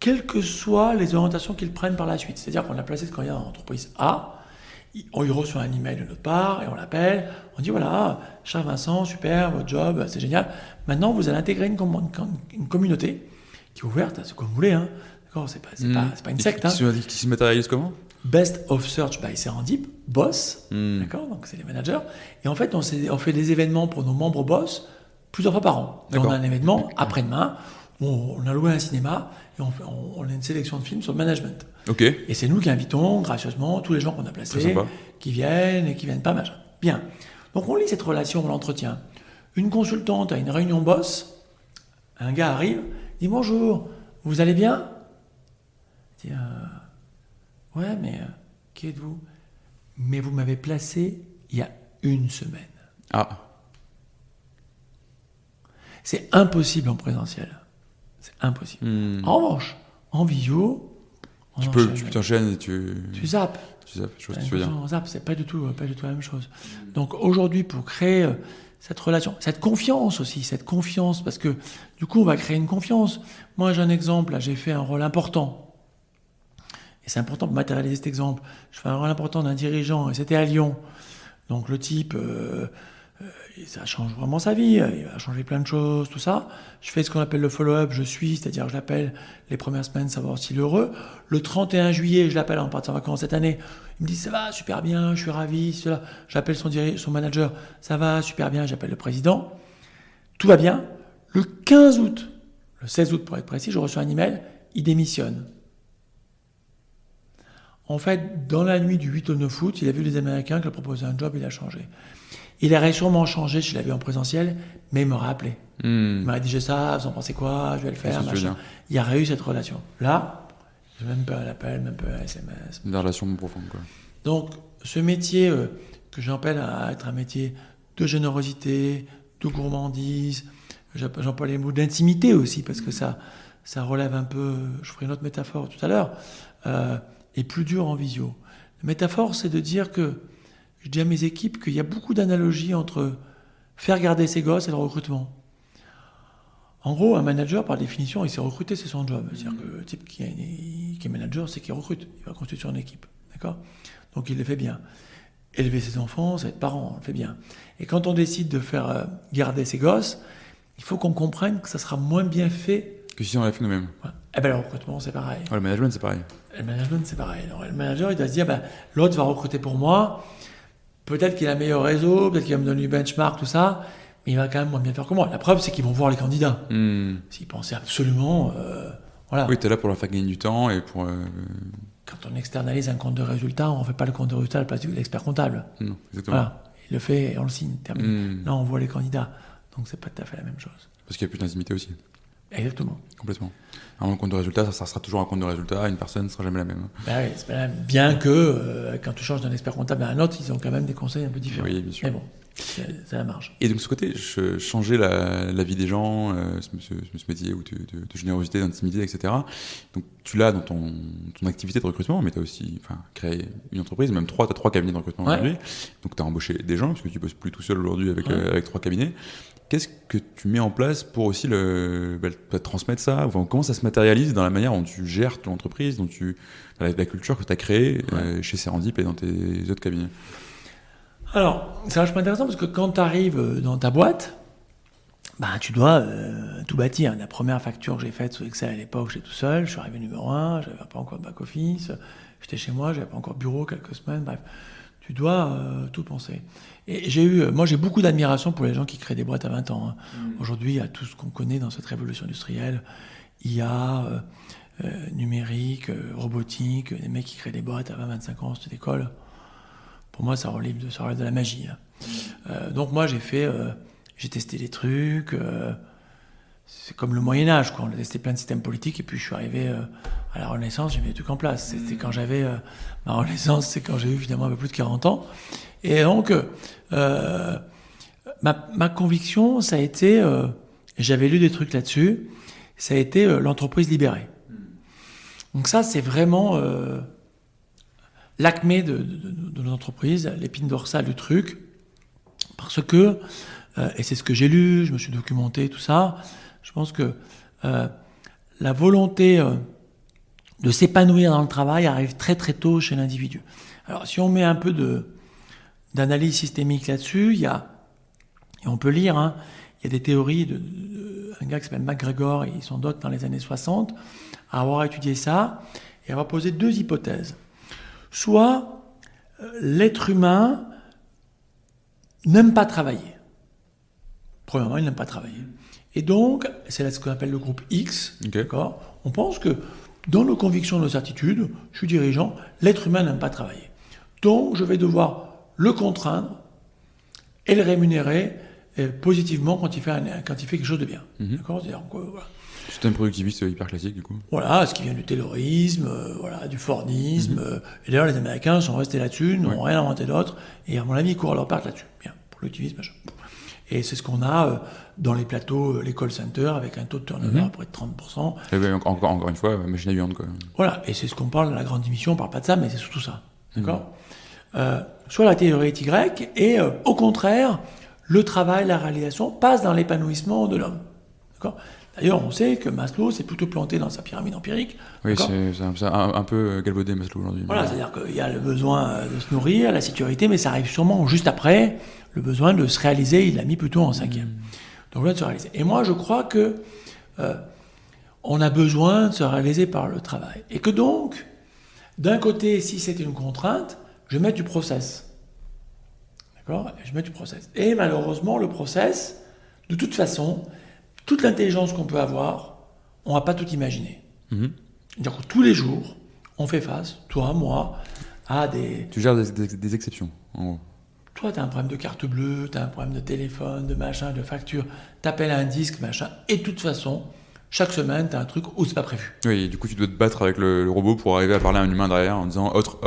Quelles que soient les orientations qu'ils prennent par la suite. C'est-à-dire qu'on a placé ce candidat dans l'entreprise A, on lui reçoit un email de notre part et on l'appelle, on dit voilà, cher Vincent, super, votre job, c'est génial. Maintenant, vous allez intégrer une communauté qui est ouverte, c'est comme vous voulez, hein. D'accord, c'est pas une secte. Qui se matérialise comment? Best of Search by Serendip, boss, d'accord, donc c'est les managers. Et en fait, on fait des événements pour nos membres boss plusieurs fois par an. Et on a un événement après-demain où on a loué un cinéma et on a une sélection de films sur le management. Ok. Et c'est nous qui invitons gracieusement tous les gens qu'on a placés, qui viennent pas, machin. Bien. Donc on lit cette relation, on l'entretient. Une consultante à une réunion boss, un gars arrive, dit bonjour, vous allez bien? Je dis, ouais, mais qui êtes-vous? Mais vous m'avez placé il y a 1 semaine. Ah. C'est impossible en présentiel. C'est impossible. En revanche, en visio, tu t'enchaînes et tu zappes. Tu zappes, je vois ce que tu veux dire. Zappe, c'est pas du tout la même chose. Donc aujourd'hui, pour créer cette relation, cette confiance aussi, parce que du coup, on va créer une confiance. Moi, j'ai un exemple, là, j'ai fait un rôle important. Et c'est important pour matérialiser cet exemple. Je fais un rôle important d'un dirigeant, et c'était à Lyon. Donc le type, ça change vraiment sa vie, il va changer plein de choses, tout ça. Je fais ce qu'on appelle le follow-up, c'est-à-dire je l'appelle les premières semaines, savoir s'il est heureux. Le 31 juillet, je l'appelle en partant en vacances cette année. Il me dit, ça va, super bien, je suis ravi, cela. J'appelle son manager, ça va, super bien, j'appelle le président. Tout va bien. Le 15 août, le 16 août pour être précis, je reçois un email, il démissionne. En fait, dans la nuit du 8 au 9 août, il a vu les Américains qui lui proposaient un job, il a changé. Il aurait sûrement changé si je l'avais en présentiel, mais il m'aurait appelé. Il m'a rédigé ça, vous en pensez quoi? Je vais le faire, machin. Il y aurait eu cette relation. Là, j'ai même pas un appel, même pas un SMS. Une relation profonde, quoi. Donc, ce métier que j'appelle à être un métier de générosité, de gourmandise, j'emploie les mots d'intimité aussi, parce que ça relève un peu, je ferai une autre métaphore tout à l'heure, est plus dur en visio. La métaphore, c'est de dire que je dis à mes équipes qu'il y a beaucoup d'analogies entre faire garder ses gosses et le recrutement. En gros, un manager, par définition, il sait recruter, c'est son job. C'est-à-dire que le type qui est manager, c'est qu'il recrute. Il va constituer une équipe. D'accord ? Donc il le fait bien. Élever ses enfants, c'est être parent, on le fait bien. Et quand on décide de faire garder ses gosses, il faut qu'on comprenne que ça sera moins bien fait que si on l'a fait nous-mêmes. Ouais. Eh ben, le recrutement, c'est pareil. Ouais, le management, c'est pareil. Le management, c'est pareil. Alors, le manager, il doit se dire, l'autre va recruter pour moi. Peut-être qu'il a un meilleur réseau, peut-être qu'il va me donner du benchmark, tout ça, mais il va quand même moins bien faire que moi. La preuve, c'est qu'ils vont voir les candidats. S'ils pensaient absolument... voilà. Oui, tu es là pour leur faire gagner du temps et pour... Quand on externalise un compte de résultat, on ne fait pas le compte de résultat à la place de l'expert comptable. Non, exactement. Voilà. Il le fait et on le signe, terminé. Là, on voit les candidats. Donc, c'est pas tout à fait la même chose. Parce qu'il y a plus d'intimité aussi. Exactement. Complètement. Un compte de résultat, ça sera toujours un compte de résultat, une personne ne sera jamais la même. Ben oui, c'est pas la même. Bien que, quand tu changes d'un expert comptable à un autre, ils ont quand même des conseils un peu différents. Oui, bien sûr. Mais bon, c'est la marge. Et donc, de ce côté, changer la vie des gens, ce métier de générosité, d'intimité, etc. Donc, tu l'as dans ton activité de recrutement, mais tu as aussi créé une entreprise, même tu as 3 cabinets de recrutement aujourd'hui. Donc, tu as embauché des gens, parce que tu ne bosses plus tout seul aujourd'hui avec 3 cabinets. Qu'est-ce que tu mets en place pour aussi transmettre ça? Enfin, comment ça se matérialise dans la manière dont tu gères ton entreprise, dans la culture que tu as créée chez Serendip et dans tes autres cabinets? Alors, c'est vachement intéressant parce que quand tu arrives dans ta boîte, tu dois tout bâtir. La première facture que j'ai faite sous Excel à l'époque, j'étais tout seul, je suis arrivé numéro 1, j'avais pas encore de back-office, j'étais chez moi, j'avais pas encore de bureau quelques semaines, bref. Tu dois tout penser. Et moi j'ai beaucoup d'admiration pour les gens qui créent des boîtes à 20 ans. Aujourd'hui, il y a tout ce qu'on connaît dans cette révolution industrielle. IA, numérique, robotique, des mecs qui créent des boîtes à 20-25 ans, c'est d'école. Pour moi, ça relève de la magie. Donc moi, j'ai testé des trucs. C'est comme le Moyen-Âge, quoi. On a testé plein de systèmes politiques, et puis je suis arrivé à la Renaissance, j'ai mis des trucs en place. C'était quand j'avais... ma Renaissance, c'est quand j'ai eu finalement un peu plus de 40 ans. Et donc, ma conviction, ça a été... j'avais lu des trucs là-dessus, ça a été l'entreprise libérée. Donc ça, c'est vraiment l'acmé de l'entreprise, l'épine dorsale du truc, parce que, et c'est ce que j'ai lu, je me suis documenté, tout ça, je pense que la volonté de s'épanouir dans le travail arrive très très tôt chez l'individu. Alors si on met un peu d'analyse systémique là-dessus, et on peut lire, il y a des théories un gars qui s'appelle MacGregor, et ils sont d'autres dans les années 60, à avoir étudié ça, et avoir posé deux hypothèses. Soit l'être humain n'aime pas travailler. Premièrement, il n'aime pas travailler. Et donc, c'est là ce qu'on appelle le groupe X. Okay. D'accord ? On pense que dans nos convictions, nos certitudes, je suis dirigeant, l'être humain n'aime pas travailler. Donc, je vais devoir le contraindre et le rémunérer positivement quand il fait quelque chose de bien. D'accord ? C'est-à-dire, voilà. Système productiviste hyper classique, du coup. Voilà, ce qui vient du taylorisme, du fordisme. Et d'ailleurs, les Américains sont restés là-dessus, n'ont rien inventé d'autre. Et à mon avis, ils courent à leur part là-dessus. Bien, productivisme, machin. Et c'est ce qu'on a dans les plateaux, les call centers, avec un taux de turnover à près de 30%. Et bien, encore une fois, machine à viande, quoi. Voilà, et c'est ce qu'on parle dans la grande émission, on ne parle pas de ça, mais c'est surtout ça. D'accord ? Soit la théorie est Y, et au contraire, le travail, la réalisation passe dans l'épanouissement de l'homme. D'accord ? D'ailleurs, on sait que Maslow s'est plutôt planté dans sa pyramide empirique. Oui, c'est un peu galvaudé Maslow aujourd'hui. Voilà, c'est-à-dire qu'il y a le besoin de se nourrir, la sécurité, mais ça arrive sûrement juste après, le besoin de se réaliser, il l'a mis plutôt en 5e. Donc là, de se réaliser. Et moi, je crois que on a besoin de se réaliser par le travail. Et que donc, d'un côté, si c'est une contrainte, je vais mettre du process. D'accord ? Je mets du process. Et malheureusement, le process, de toute façon, toute l'intelligence qu'on peut avoir, on ne va pas tout imaginer. C'est-à-dire que tous les jours, on fait face, toi, moi, à des... Tu gères des exceptions, en gros. Toi, tu as un problème de carte bleue, tu as un problème de téléphone, de machin, de facture, tu appelles à un disque, machin, et de toute façon, chaque semaine, tu as un truc où c'est pas prévu. Oui, et du coup, tu dois te battre avec le robot pour arriver à parler à un humain derrière en disant autre.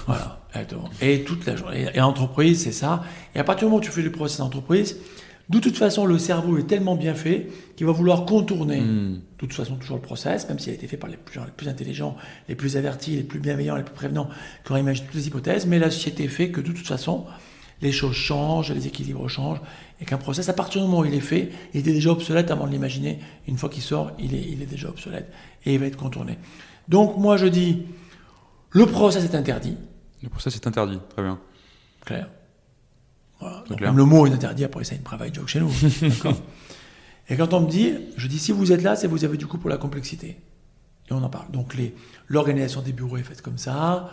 Voilà, exactement. Et toute la journée. Et l'entreprise, c'est ça. Et à partir du moment où tu fais le process d'entreprise, de toute façon, le cerveau est tellement bien fait qu'il va vouloir contourner, de toute façon, toujours le process, même s'il a été fait par les plus intelligents, les plus avertis, les plus bienveillants, les plus prévenants, qui auraient imaginé toutes les hypothèses. Mais la société fait que, de toute façon, les choses changent, les équilibres changent, et qu'un process, à partir du moment où il est fait, il était déjà obsolète avant de l'imaginer. Une fois qu'il sort, il est déjà obsolète, et il va être contourné. Donc, moi, je dis, le process est interdit. Le process est interdit, très bien. Clair. Voilà. Donc même le mot est interdit, après ça, une private joke chez nous. D'accord. Et quand on me dit, je dis, si vous êtes là, c'est que vous avez du coup pour la complexité. Et on en parle. Donc l'organisation des bureaux est faite comme ça.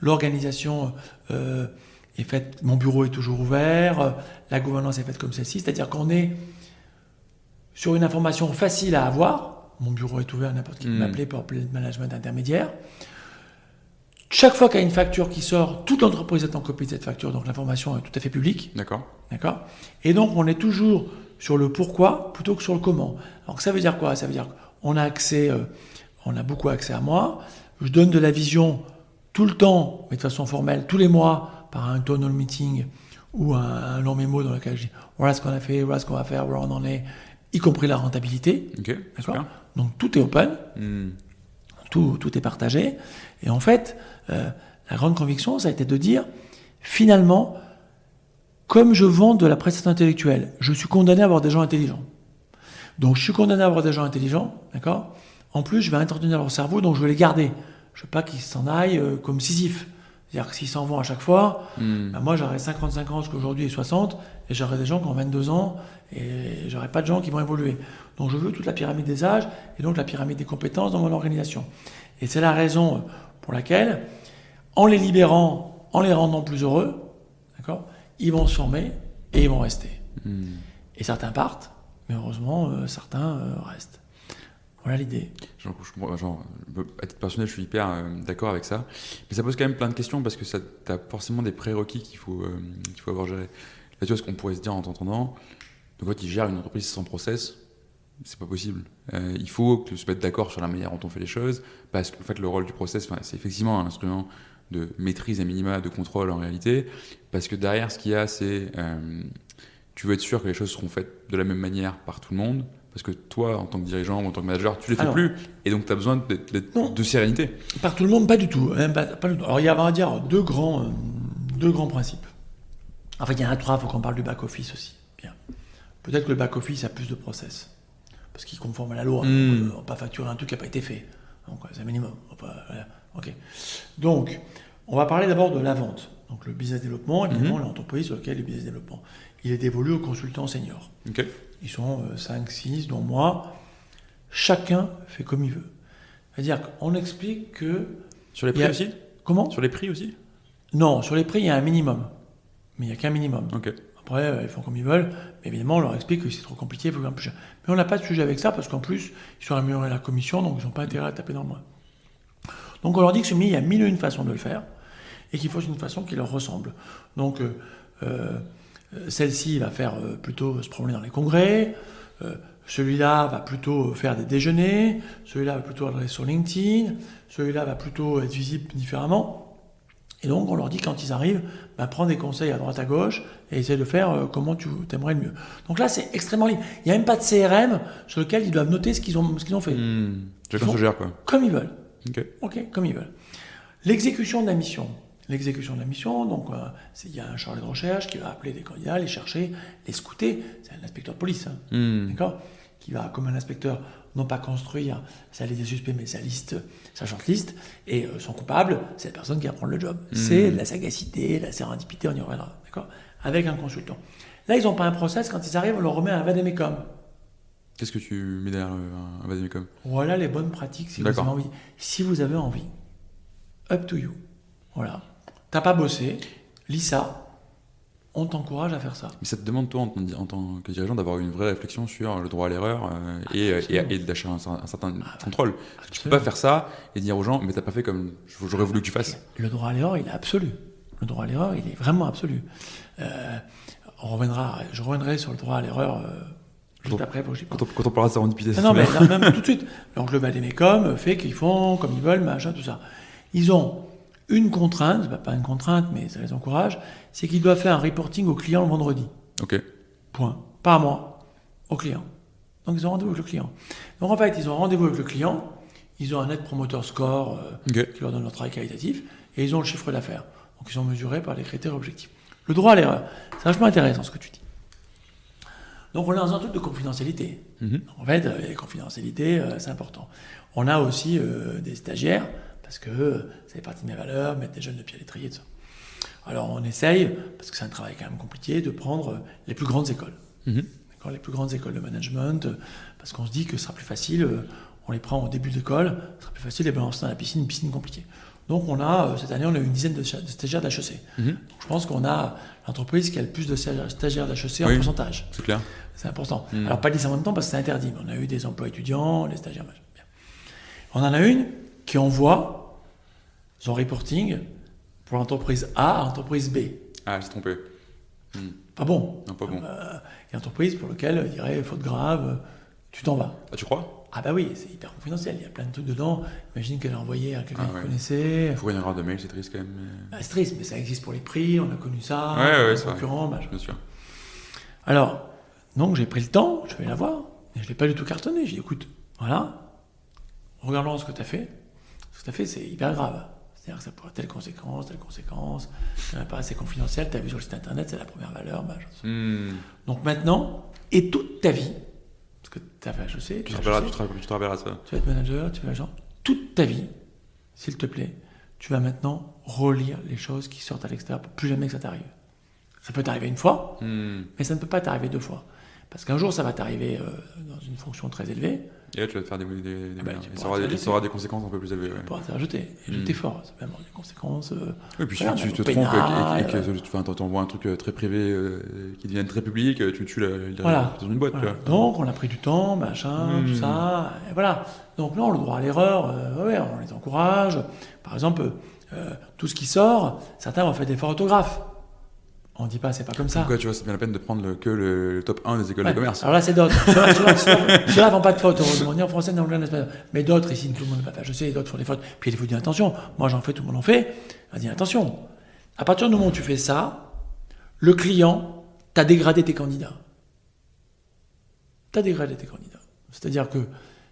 L'organisation est faite, mon bureau est toujours ouvert. La gouvernance est faite comme celle-ci. C'est-à-dire qu'on est sur une information facile à avoir. Mon bureau est ouvert, n'importe qui peut m'appeler pour appeler le management intermédiaire. Chaque fois qu'il y a une facture qui sort, toute l'entreprise est en copie de cette facture, donc l'information est tout à fait publique. D'accord. Et donc, on est toujours sur le pourquoi plutôt que sur le comment. Alors, ça veut dire quoi ? Ça veut dire qu'on a accès, on a beaucoup accès à moi. Je donne de la vision tout le temps, mais de façon formelle, tous les mois, par un town hall meeting ou un long mémo dans lequel je dis voilà ce qu'on a fait, voilà ce qu'on va faire, voilà où on en est, y compris la rentabilité. Ok, super. Donc, tout est open. Tout est partagé. Et en fait, la grande conviction, ça a été de dire, finalement, comme je vends de la prestation intellectuelle, je suis condamné à avoir des gens intelligents. Donc, je suis condamné à avoir des gens intelligents, d'accord ? En plus, je vais entretenir leur cerveau, donc je vais les garder. Je ne veux pas qu'ils s'en aillent comme Sisyphe. C'est-à-dire que s'ils s'en vont à chaque fois, ben moi, j'aurai 55 ans, ce qu'aujourd'hui est 60, et j'aurai des gens qui ont 22 ans, et j'aurai pas de gens qui vont évoluer. Donc, je veux toute la pyramide des âges, et donc la pyramide des compétences dans mon organisation. Et c'est la raison pour laquelle, en les libérant, en les rendant plus heureux, d'accord, ils vont se former et ils vont rester. Et certains partent, mais heureusement, certains restent. Voilà l'idée. À titre personnel, je suis hyper d'accord avec ça. Mais ça pose quand même plein de questions parce que tu as forcément des prérequis qu'il faut avoir gérés. Là, tu vois, ce qu'on pourrait se dire en t'entendant, donc quand ils gèrent une entreprise sans process, c'est pas possible. Il faut se mettre d'accord sur la manière dont on fait les choses, parce qu'en fait, le rôle du process, c'est effectivement un instrument de maîtrise à minima, de contrôle en réalité, parce que derrière, ce qu'il y a, c'est tu veux être sûr que les choses seront faites de la même manière par tout le monde, parce que toi, en tant que dirigeant ou en tant que manager, tu les fais plus, et donc tu as besoin de sérénité. Par tout le monde, pas du tout. Pas du tout. Alors il y a, on va dire, deux grands principes. En fait, il y en a trois, il faut qu'on parle du back-office aussi. Bien. Peut-être que le back-office a plus de process, parce qu'il est conforme à la loi. On ne va pas facturer un truc qui n'a pas été fait. Donc c'est un minimum. Voilà. Okay. Donc, on va parler d'abord de la vente. Donc le business développement, évidemment, l'entreprise sur laquelle le business développement, il est dévolu aux consultants seniors. Okay. Ils sont 5, 6, dont moi. Chacun fait comme il veut. C'est-à-dire qu'on explique que... Sur les prix aussi ? Comment ? Sur les prix aussi ? Non, sur les prix, il y a un minimum. Mais il n'y a qu'un minimum. Okay. Après, ils font comme ils veulent. Mais évidemment, on leur explique que c'est trop compliqué, il faut faire plus cher. Mais on n'a pas de sujet avec ça, parce qu'en plus, ils sont améliorés la commission, donc ils n'ont pas intérêt à taper dans le mois. Donc on leur dit que il y a 1001 façons de le faire, et qu'il faut une façon qui leur ressemble. Donc celle-ci va faire plutôt se promener dans les congrès, celui-là va plutôt faire des déjeuners, celui-là va plutôt adresser sur LinkedIn, celui-là va plutôt être visible différemment. Et donc on leur dit quand ils arrivent, prends des conseils à droite à gauche et essaie de faire comment tu aimerais le mieux. Donc là c'est extrêmement libre. Il n'y a même pas de CRM sur lequel ils doivent noter ce qu'ils ont fait. Chacun se gère quoi. Comme ils veulent. Ok, comme ils veulent. L'exécution de la mission, donc il y a un chargé de recherche qui va appeler des candidats, les chercher, les scouter. C'est un inspecteur de police, d'accord, qui va, comme un inspecteur, non pas construire sa liste des suspects, mais sa shortlist, et son coupable, c'est la personne qui va prendre le job. C'est la sagacité, la sérendipité, on y reviendra, d'accord, avec un consultant. Là, ils n'ont pas un process, quand ils arrivent, on leur remet un vademecum. Qu'est-ce que tu mets derrière un vademecum ? Voilà les bonnes pratiques si vous avez envie. Si vous avez envie, up to you. Voilà. T'as pas bossé, lis ça, on t'encourage à faire ça. Mais ça te demande, toi, en tant que dirigeant, d'avoir une vraie réflexion sur le droit à l'erreur et d'acheter un certain contrôle. Tu peux pas faire ça et dire aux gens, mais t'as pas fait comme j'aurais voulu que tu fasses. Le droit à l'erreur, il est absolu. Le droit à l'erreur, il est vraiment absolu. Je reviendrai sur le droit à l'erreur juste après. Quand on parlera de sérendipité. Non, mais même tout de suite. Donc le vademecum fait qu'ils font comme ils veulent, machin, tout ça. Ils ont une contrainte, pas une contrainte, mais ça les encourage, c'est qu'ils doivent faire un reporting au client le vendredi. Ok. Point. Pas à moi, au client. Donc ils ont rendez-vous avec le client. Donc en fait, ils ont rendez-vous avec le client, ils ont un net promoter score qui leur donne leur travail qualitatif, et ils ont le chiffre d'affaires. Donc ils sont mesurés par les critères objectifs. Le droit à l'erreur, c'est vachement intéressant ce que tu dis. Donc on est dans un truc de confidentialité. En fait, la confidentialité, c'est important. On a aussi des stagiaires, parce que ça fait partie de mes valeurs, mettre des jeunes de pied à l'étrier, tout ça. Alors on essaye, parce que c'est un travail quand même compliqué, de prendre les plus grandes écoles. D'accord, les plus grandes écoles de management, parce qu'on se dit que ce sera plus facile, on les prend au début de l'école, ce sera plus facile de les balancer dans la piscine, une piscine compliquée. Donc cette année, on a eu une dizaine de stagiaires d'HEC. Donc je pense qu'on a l'entreprise qui a le plus de stagiaires d'HEC en pourcentage. C'est clair. C'est important. Alors pas 10 en même temps parce que c'est interdit, mais on a eu des emplois étudiants, les stagiaires. Bien. On en a une qui envoie son reporting pour l'entreprise A à l'entreprise B. Ah, j'ai trompé. Pas bon. Non, pas bon. Il y a une entreprise pour laquelle il dirait faute grave, tu t'en vas. Ah, tu crois ? Ah bah oui, c'est hyper confidentiel, il y a plein de trucs dedans. Imagine qu'elle a envoyé à quelqu'un qu'elle connaissait. Il faut une erreur de mail, c'est triste quand même. C'est triste, mais ça existe pour les prix, on a connu ça, les concurrents. Bien sûr. Alors, donc j'ai pris le temps, je vais la voir, et je ne l'ai pas du tout cartonné. J'ai dit, écoute, voilà, regardons ce que tu as fait. Ce que tu as fait, c'est hyper grave. C'est-à-dire que ça pourrait telle conséquence, ça n'est pas assez confidentiel, tu as vu sur le site internet, c'est la première valeur. Donc maintenant, et toute ta vie, parce que tu as fait HEC, tu te rappelleras ça. Tu vas être manager, tu vas être agent, toute ta vie, s'il te plaît, tu vas maintenant relire les choses qui sortent à l'extérieur pour plus jamais que ça t'arrive. Ça peut t'arriver une fois, mais ça ne peut pas t'arriver deux fois. Parce qu'un jour, ça va t'arriver dans une fonction très élevée. Et là, tu vas te faire des ça aura des conséquences un peu plus élevées. Tu pourras te jeter. Et jeter fort. Ça peut avoir des conséquences. Oui, puis si tu te trompes et que tu envoies un truc très privé qui devient très public, tu tues dans une boîte. Voilà. Donc, on a pris du temps, machin, tout ça. Et voilà. Donc, non, le droit à l'erreur, on les encourage. Par exemple, tout ce qui sort, certains vont faire des fautes d'orthographe. On ne dit pas, c'est pas comme ça. Pourquoi, tu vois, c'est bien la peine de prendre que le top 1 des écoles de commerce. Alors là, c'est d'autres. Ceux-là font pas de fautes, heureusement, ni en français, ni en anglais, en espagnol. Mais d'autres, ici, tout le monde ne va pas faire. Je sais, d'autres font des fautes. Puis il faut dire attention. Moi, j'en fais, tout le monde en fait. On dit attention. À partir du moment où tu fais ça, le client t'a dégradé tes candidats. C'est-à-dire que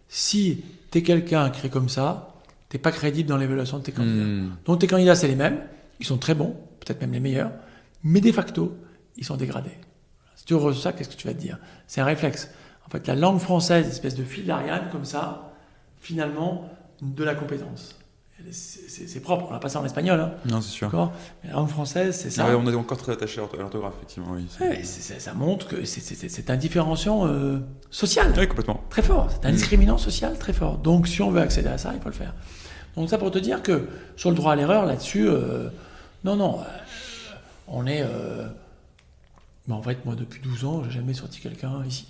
si tu es quelqu'un qui est comme ça, tu n'es pas crédible dans l'évaluation de tes candidats. Donc tes candidats, c'est les mêmes. Ils sont très bons, peut-être même les meilleurs. Mais de facto, ils sont dégradés. Si tu reçois ça, qu'est-ce que tu vas te dire? C'est un réflexe. En fait, la langue française, espèce de fil d'Ariane, comme ça, finalement, de la compétence. C'est propre, on l'a pas ça en espagnol. Hein. Non, c'est sûr. Mais la langue française, c'est ça. Ouais, on est encore très attaché à l'orthographe, effectivement. Oui, ça montre que c'est un différenciant social. Oui, complètement. Très fort. C'est un discriminant social très fort. Donc, si on veut accéder à ça, il faut le faire. Donc, ça pour te dire que sur le droit à l'erreur, là-dessus, on est... Mais en fait, moi, depuis 12 ans, j'ai jamais sorti quelqu'un ici.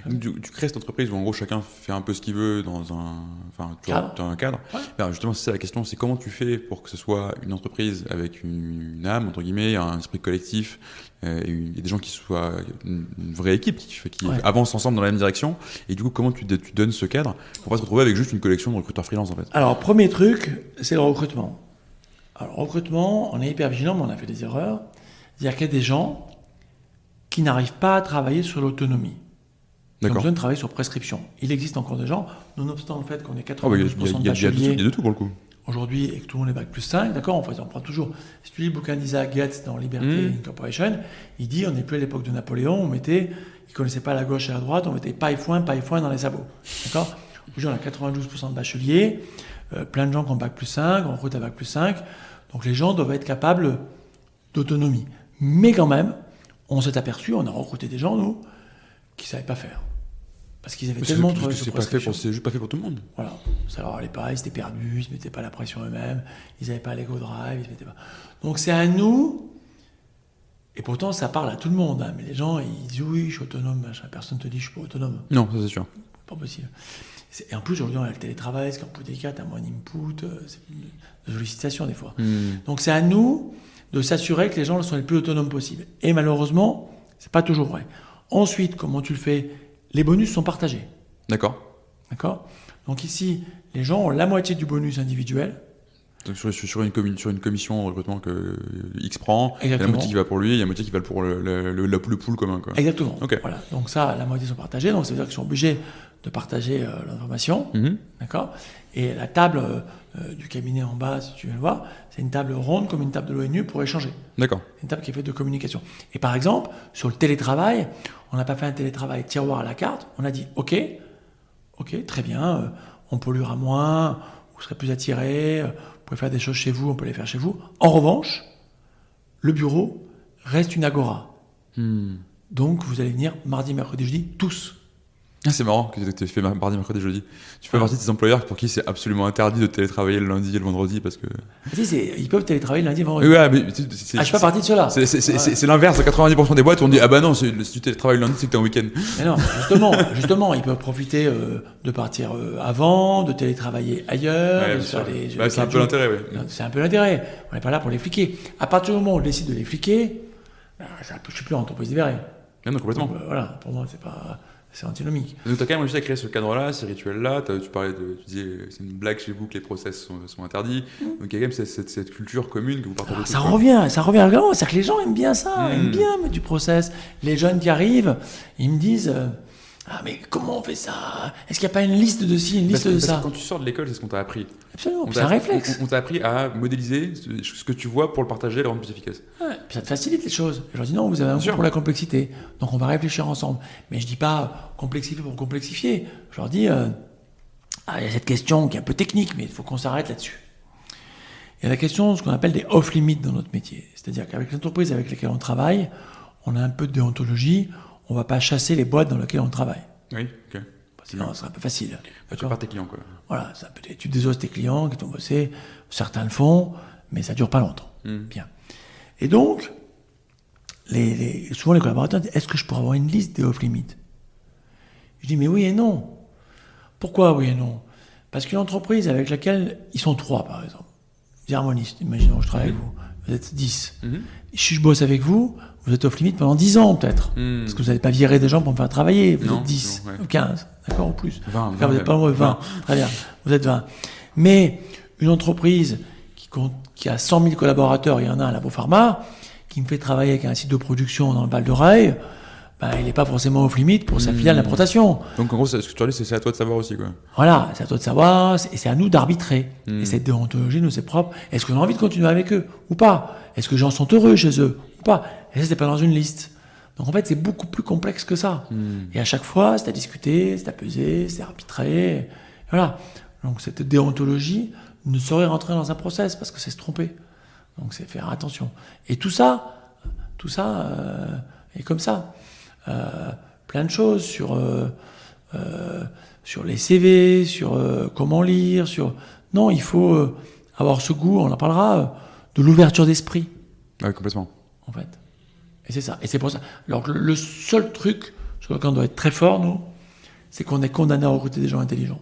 Tu crées cette entreprise où, en gros, chacun fait un peu ce qu'il veut dans un cadre. Ouais. Ben, justement, c'est ça la question, c'est comment tu fais pour que ce soit une entreprise avec une âme, entre guillemets, un esprit collectif, et des gens qui soient une vraie équipe, qui avancent ensemble dans la même direction. Et du coup, comment tu donnes ce cadre pour pas se retrouver avec juste une collection de recruteurs freelance, en fait? Alors, premier truc, c'est le recrutement. Alors, recrutement, on est hyper vigilant, mais on a fait des erreurs. C'est-à-dire qu'il y a des gens qui n'arrivent pas à travailler sur l'autonomie. Ils ont besoin de travailler sur prescription. Il existe encore des gens, nonobstant le fait qu'on est 92% de bacheliers. Il y a de tout pour le coup. Aujourd'hui, et que tout le monde est bac plus 5, d'accord, on prend toujours. Si tu lis le bouquin d'Isaac Getz dans Liberty Incorporation, il dit on n'est plus à l'époque de Napoléon, ils ne connaissaient pas la gauche et la droite, on mettait paille foin dans les sabots. D'accord. Aujourd'hui, on a 92% de bacheliers, plein de gens qui ont bac plus 5, on recrute à bac plus 5. Donc les gens doivent être capables d'autonomie. Mais quand même, on s'est aperçu, on a recruté des gens, nous, qui ne savaient pas faire. Parce qu'ils avaient tellement trouvé sur prescription. C'est juste pas fait pour tout le monde. Voilà. Ça leur allait pas, ils étaient perdus, ils ne se mettaient pas la pression eux-mêmes, ils n'avaient pas l'ego drive, ils se mettaient pas. Donc c'est à nous, et pourtant ça parle à tout le monde, hein, mais les gens ils disent oui, je suis autonome, machin. Personne ne te dit je suis pas autonome. Non, ça c'est sûr. Pas possible. Et en plus aujourd'hui on a le télétravail, c'est un peu délicat, t'as moins d'input, c'est de sollicitation des fois. Donc c'est à nous de s'assurer que les gens sont les plus autonomes possible. Et malheureusement, c'est pas toujours vrai. Ensuite, comment tu le fais? Les bonus sont partagés. D'accord. Donc ici, les gens ont la moitié du bonus individuel. Donc sur une commission de recrutement que X prend, il y a la moitié qui va pour lui, il y a la moitié qui va pour le pool commun. Quoi. Exactement. Okay. Voilà. Donc ça, la moitié sont partagés. Donc ça veut dire qu'ils sont obligés de partager l'information. D'accord. Et la table du cabinet en bas, si tu veux le voir, c'est une table ronde comme une table de l'ONU pour échanger. D'accord. C'est une table qui est faite de communication. Et par exemple, sur le télétravail, on n'a pas fait un télétravail tiroir à la carte. On a dit OK, très bien, on polluera moins, vous serez plus attirés, vous pouvez faire des choses chez vous, on peut les faire chez vous. En revanche, le bureau reste une agora. Donc vous allez venir mardi, mercredi, jeudi, tous. Ah, c'est marrant que tu aies fait mardi, mercredi, jeudi. Tu fais partie de ces employeurs pour qui c'est absolument interdit de télétravailler le lundi et le vendredi parce que... Ils peuvent télétravailler le lundi et le vendredi. Ouais, mais je suis pas partie de cela. C'est l'inverse. 90% des boîtes, on dit ah bah non, si tu télétravailles le lundi, c'est que t'es en week-end. Mais non, justement, ils peuvent profiter de partir avant, de télétravailler ailleurs. Ouais, c'est un peu l'intérêt, ouais. C'est un peu l'intérêt. On n'est pas là pour les fliquer. À partir du moment où on décide de les fliquer, je suis plus en entreprise libérée. Non, complètement. Donc, voilà, pour moi, c'est antinomique. Donc tu as quand même réussi à créer ce cadre-là, ces rituels-là. Tu disais c'est une blague chez vous que les process sont interdits. Donc il y a quand même cette culture commune que vous partagez. Ça revient vraiment. C'est-à-dire que les gens aiment bien ça, aiment bien mettre du process. Les jeunes qui arrivent, ils me disent ah mais comment on fait ça? Est-ce qu'il n'y a pas une liste de ci, une liste de ça? Quand tu sors de l'école, c'est ce qu'on t'a appris. Absolument, c'est un réflexe. On t'a appris à modéliser ce que tu vois pour le partager et le rendre plus efficace. Ouais, puis ça te facilite les choses. Je leur dis non, vous avez un goût pour la complexité. Donc on va réfléchir ensemble. Mais je dis pas complexifier pour complexifier. Je leur dis il y a cette question qui est un peu technique, mais il faut qu'on s'arrête là-dessus. Il y a la question de ce qu'on appelle des off-limits dans notre métier. C'est-à-dire qu'avec l'entreprise avec laquelle on travaille, on a un peu de déontologie. on va pas chasser les boîtes dans lesquelles on travaille. Oui, ok. Sinon, c'est un peu facile. Tu pars tes clients, quoi. Voilà, c'est un peu, tu désosses tes clients qui t'ont bossé. Certains le font, mais ça dure pas longtemps. Bien. Et donc, souvent les collaborateurs disent, est-ce que je pourrais avoir une liste des off-limits? Je dis, mais oui et non. Pourquoi oui et non? Parce qu'une entreprise avec laquelle ils sont 3, par exemple, des harmonistes, imaginons, je travaille avec vous, vous êtes 10. Si je bosse avec vous, vous êtes off-limit pendant 10 ans peut-être. Parce que vous n'allez pas virer des gens pour me faire travailler. Vous êtes 10, ou 15, d'accord, ou plus. 20, vous n'êtes pas loin, 20. Très bien, vous êtes 20. Mais une entreprise qui a 100 000 collaborateurs, il y en a un à Labopharma, qui me fait travailler avec un site de production dans le Val d'Oreille, il n'est pas forcément off-limit pour sa filiale d'importation. Donc en gros, ce que tu as dit, c'est à toi de savoir aussi, quoi. Voilà, c'est à toi de savoir, et c'est à nous d'arbitrer. Et cette déontologie nous est propre. Est-ce qu'on a envie de continuer avec eux ou pas? Est-ce que les gens sont heureux chez eux ou pas? Et ça, c'est pas dans une liste. Donc en fait, c'est beaucoup plus complexe que ça. Et à chaque fois, c'est à discuter, c'est à peser, c'est à arbitrer. Voilà. Donc cette déontologie ne saurait rentrer dans un process parce que c'est se tromper. Donc c'est faire attention. Et tout ça est comme ça. Plein de choses sur les CV, sur comment lire, Non, il faut avoir ce goût, on en parlera, de l'ouverture d'esprit. Oui, complètement. En fait. Et c'est ça. Et c'est pour ça. Alors le seul truc sur lequel on doit être très fort, nous, c'est qu'on est condamné à recruter des gens intelligents.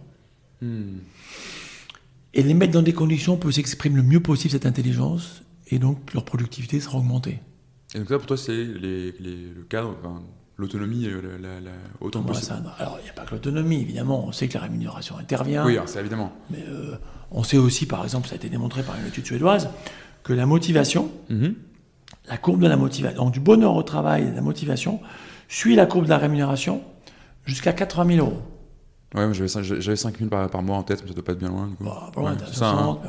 Et les mettre dans des conditions pour qu'ils s'expriment le mieux possible cette intelligence, et donc leur productivité sera augmentée. Et donc ça, pour toi, c'est le cadre, l'autonomie, autant possible. Alors, il n'y a pas que l'autonomie, évidemment. On sait que la rémunération intervient. Oui, c'est évidemment. Mais on sait aussi, par exemple, ça a été démontré par une étude suédoise, que la motivation, la courbe de la motivation, donc du bonheur au travail et de la motivation, suit la courbe de la rémunération jusqu'à 80 000 €. Ouais, moi j'avais 5 000 par mois en tête, mais ça doit pas être bien loin. Du coup. Pas loin, t'as 60.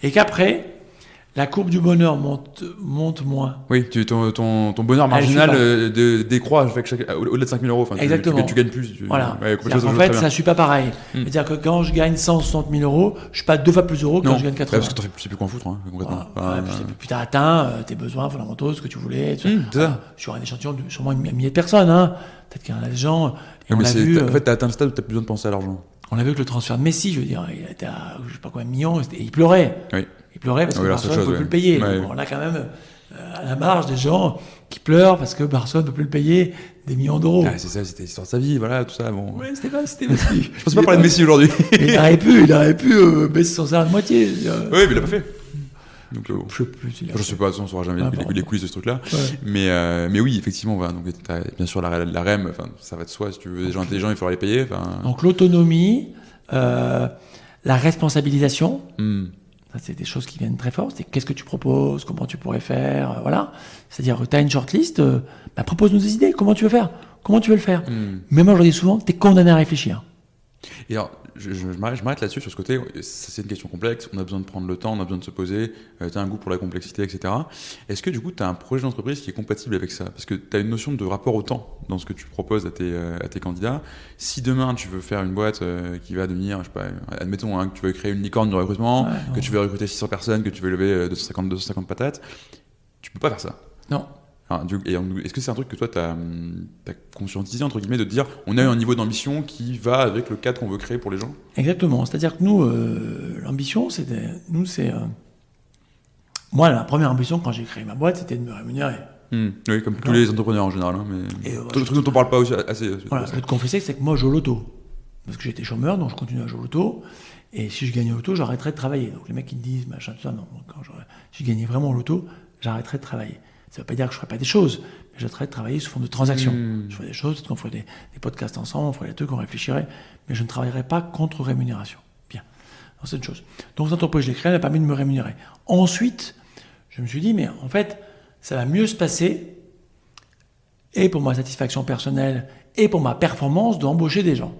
Et qu'après, la courbe du bonheur monte moins. Oui, ton bonheur marginal décroît au-delà de 5 000 €. Exactement. Tu gagnes plus. Voilà. En fait, ça ne suit pas pareil. C'est-à-dire que quand je gagne 160 000 €, je ne suis pas 2 fois plus heureux que quand je gagne 80 000 €. Parce que tu sais plus quoi en foutre, concrètement. Puis tu as atteint tes besoins fondamentaux, ce que tu voulais. C'est ça. Sur un échantillon de sûrement un millier de personnes. Peut-être qu'il y en a des gens. En fait, tu as atteint le stade où tu n'as plus besoin de penser à l'argent. On a vu que le transfert de Messi, je veux dire, il était à je sais pas combien de millions, et il pleurait. Oui. Il pleurait parce que Barcelone ne peut plus le payer. Ouais. Donc on a quand même à la marge des gens qui pleurent parce que Barcelone ne peut plus le payer des millions d'euros. C'est ça, c'était l'histoire de sa vie, voilà, tout ça. Bon. Ouais, c'était Messi. Je pense pas parler de Messi aujourd'hui. Il aurait pu baisser son salaire de moitié. Oui, mais il l'a pas fait. Donc, je sais plus. Je sais pas, on saura jamais les coulisses de ce truc-là. Ouais. Mais oui, effectivement, donc bien sûr la REM, ça va de soi. Si tu veux des gens intelligents, il faudra les payer. Donc l'autonomie, la responsabilisation. Ça, c'est des choses qui viennent très fort. C'est qu'est-ce que tu proposes, comment tu pourrais faire, voilà. C'est-à-dire, tu as une shortlist, propose-nous des idées. Comment tu veux faire? Comment tu veux le faire? Mais moi, je le dis souvent, tu es condamné à réfléchir. Et alors, je m'arrête là-dessus, sur ce côté. C'est une question complexe. On a besoin de prendre le temps, on a besoin de se poser. Tu as un goût pour la complexité, etc. Est-ce que du coup, tu as un projet d'entreprise qui est compatible avec ça? Parce que tu as une notion de rapport au temps dans ce que tu proposes à tes candidats. Si demain, tu veux faire une boîte qui va devenir, je sais pas, admettons que tu veux créer une licorne de recrutement, que tu veux recruter 600 personnes, que tu veux lever 250 patates, tu peux pas faire ça. Non. Est-ce que c'est un truc que toi, tu as conscientisé, entre guillemets, de te dire on a un niveau d'ambition qui va avec le cadre qu'on veut créer pour les gens? Exactement. C'est-à-dire que nous, l'ambition, moi, la première ambition, quand j'ai créé ma boîte, c'était de me rémunérer. Oui, comme tous les entrepreneurs en général. Mais le truc dont on parle pas aussi assez. Voilà, je vais te confesser, c'est que moi, je joue au loto. Parce que j'étais chômeur, donc je continue à jouer au loto. Et si je gagnais au loto, j'arrêterais de travailler. Donc les mecs qui me disent, machin, tout ça, non. Si je gagnais vraiment au loto, j'arrêterais de travailler. Ça ne veut pas dire que je ne ferais pas des choses, mais j'arrêterais de travailler sous forme de transactions. Je ferais des choses, peut-être qu'on ferait des podcasts ensemble, on ferait des trucs, on réfléchirait, mais je ne travaillerais pas contre rémunération. Bien. Donc c'est une chose. Donc cette entreprise, je l'ai créée, elle a permis de me rémunérer. Ensuite, je me suis dit, mais en fait, ça va mieux se passer, et pour ma satisfaction personnelle, et pour ma performance, d'embaucher des gens.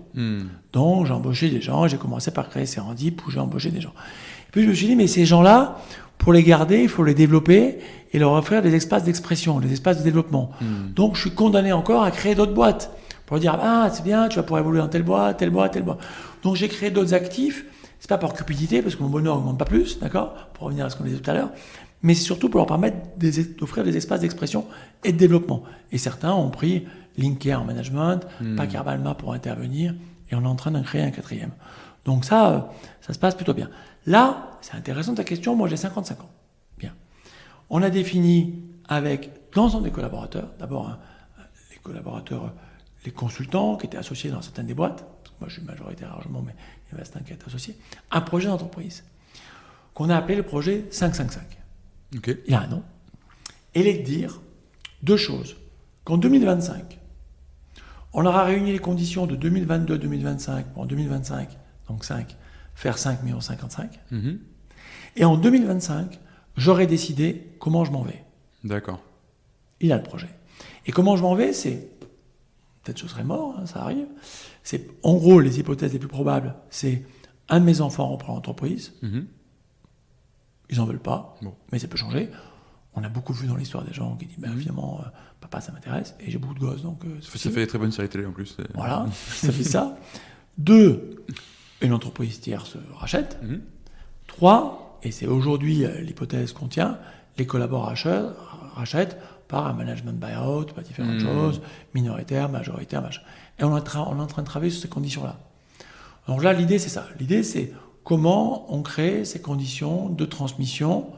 Donc j'ai embauché des gens, j'ai commencé par créer Serendip, où j'ai embauché des gens. Et puis je me suis dit, mais ces gens-là, pour les garder, il faut les développer et leur offrir des espaces d'expression, des espaces de développement. Donc, je suis condamné encore à créer d'autres boîtes pour dire c'est bien, tu vas pouvoir évoluer dans telle boîte, telle boîte, telle boîte. Donc, j'ai créé d'autres actifs. C'est pas par cupidité parce que mon bonheur n'augmente pas plus, d'accord, pour revenir à ce qu'on disait tout à l'heure, mais c'est surtout pour leur permettre d'offrir des espaces d'expression et de développement. Et certains ont pris Linker en management, Packard Balma pour intervenir, et on est en train d'en créer un 4e. Donc ça se passe plutôt bien. Là, c'est intéressant ta question, moi j'ai 55 ans. Bien. On a défini avec l'ensemble des collaborateurs, d'abord les collaborateurs, les consultants qui étaient associés dans certaines des boîtes, parce que moi je suis majoritaire largement, mais il y avait certains qui étaient associés, un projet d'entreprise qu'on a appelé le projet 555. Ok. Il a un nom. Et les dire deux choses. Qu'en 2025, on aura réuni les conditions de 2022-2025 pour en 2025, donc 5, faire 5 millions 55. Et en 2025, j'aurai décidé comment je m'en vais. D'accord. Il a le projet. Et comment je m'en vais, c'est... Peut-être je serai mort, ça arrive. C'est, en gros, les hypothèses les plus probables, c'est un de mes enfants reprend l'entreprise. Ils n'en veulent pas, mais ça peut changer. On a beaucoup vu dans l'histoire des gens qui disent finalement, papa, ça m'intéresse, et j'ai beaucoup de gosses. Donc, ça fait des très bonnes séries télé en plus. Voilà, ça fait ça. 2, une entreprise tierce rachète. 3, et c'est aujourd'hui l'hypothèse qu'on tient, les collaborateurs rachètent par un management buyout, par différentes choses, minoritaire, majoritaire, machin. Et on est en train de travailler sur ces conditions-là. Donc là, l'idée, c'est ça. L'idée, c'est comment on crée ces conditions de transmission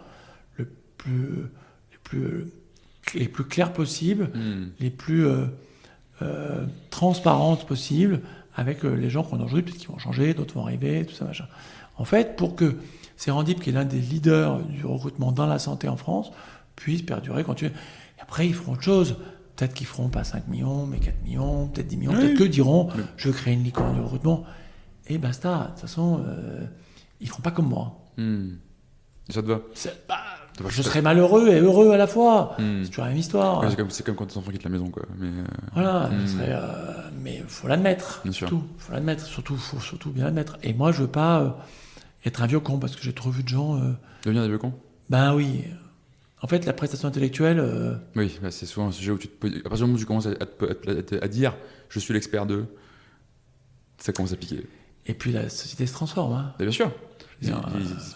les plus claires possibles, les plus transparentes possibles avec les gens qu'on a aujourd'hui, peut-être qu'ils vont changer, d'autres vont arriver, tout ça, machin. En fait, pour que Serendip, qui est l'un des leaders du recrutement dans la santé en France, puisse perdurer, continuer. Et après, ils feront autre chose. Peut-être qu'ils feront pas 5 millions, mais 4 millions, peut-être 10 millions, peut-être qu'eux diront « je crée une licorne du recrutement ». Et basta. De toute façon, ils feront pas comme moi. Ça te va? Je serais malheureux et heureux à la fois. C'est toujours la même histoire. Ouais, c'est comme quand tes enfants quittent la maison, quoi. Mais voilà, mais faut l'admettre. Bien sûr. Faut l'admettre, faut surtout bien l'admettre. Et moi, je veux pas être un vieux con, parce que j'ai trop vu de gens... Devenir des vieux cons? Ben oui. En fait, la prestation intellectuelle... Oui, bah, c'est souvent un sujet où à partir du moment où tu commences à dire « je suis l'expert de », ça commence à piquer. Et puis la société se transforme. Hein. Bien sûr. De toute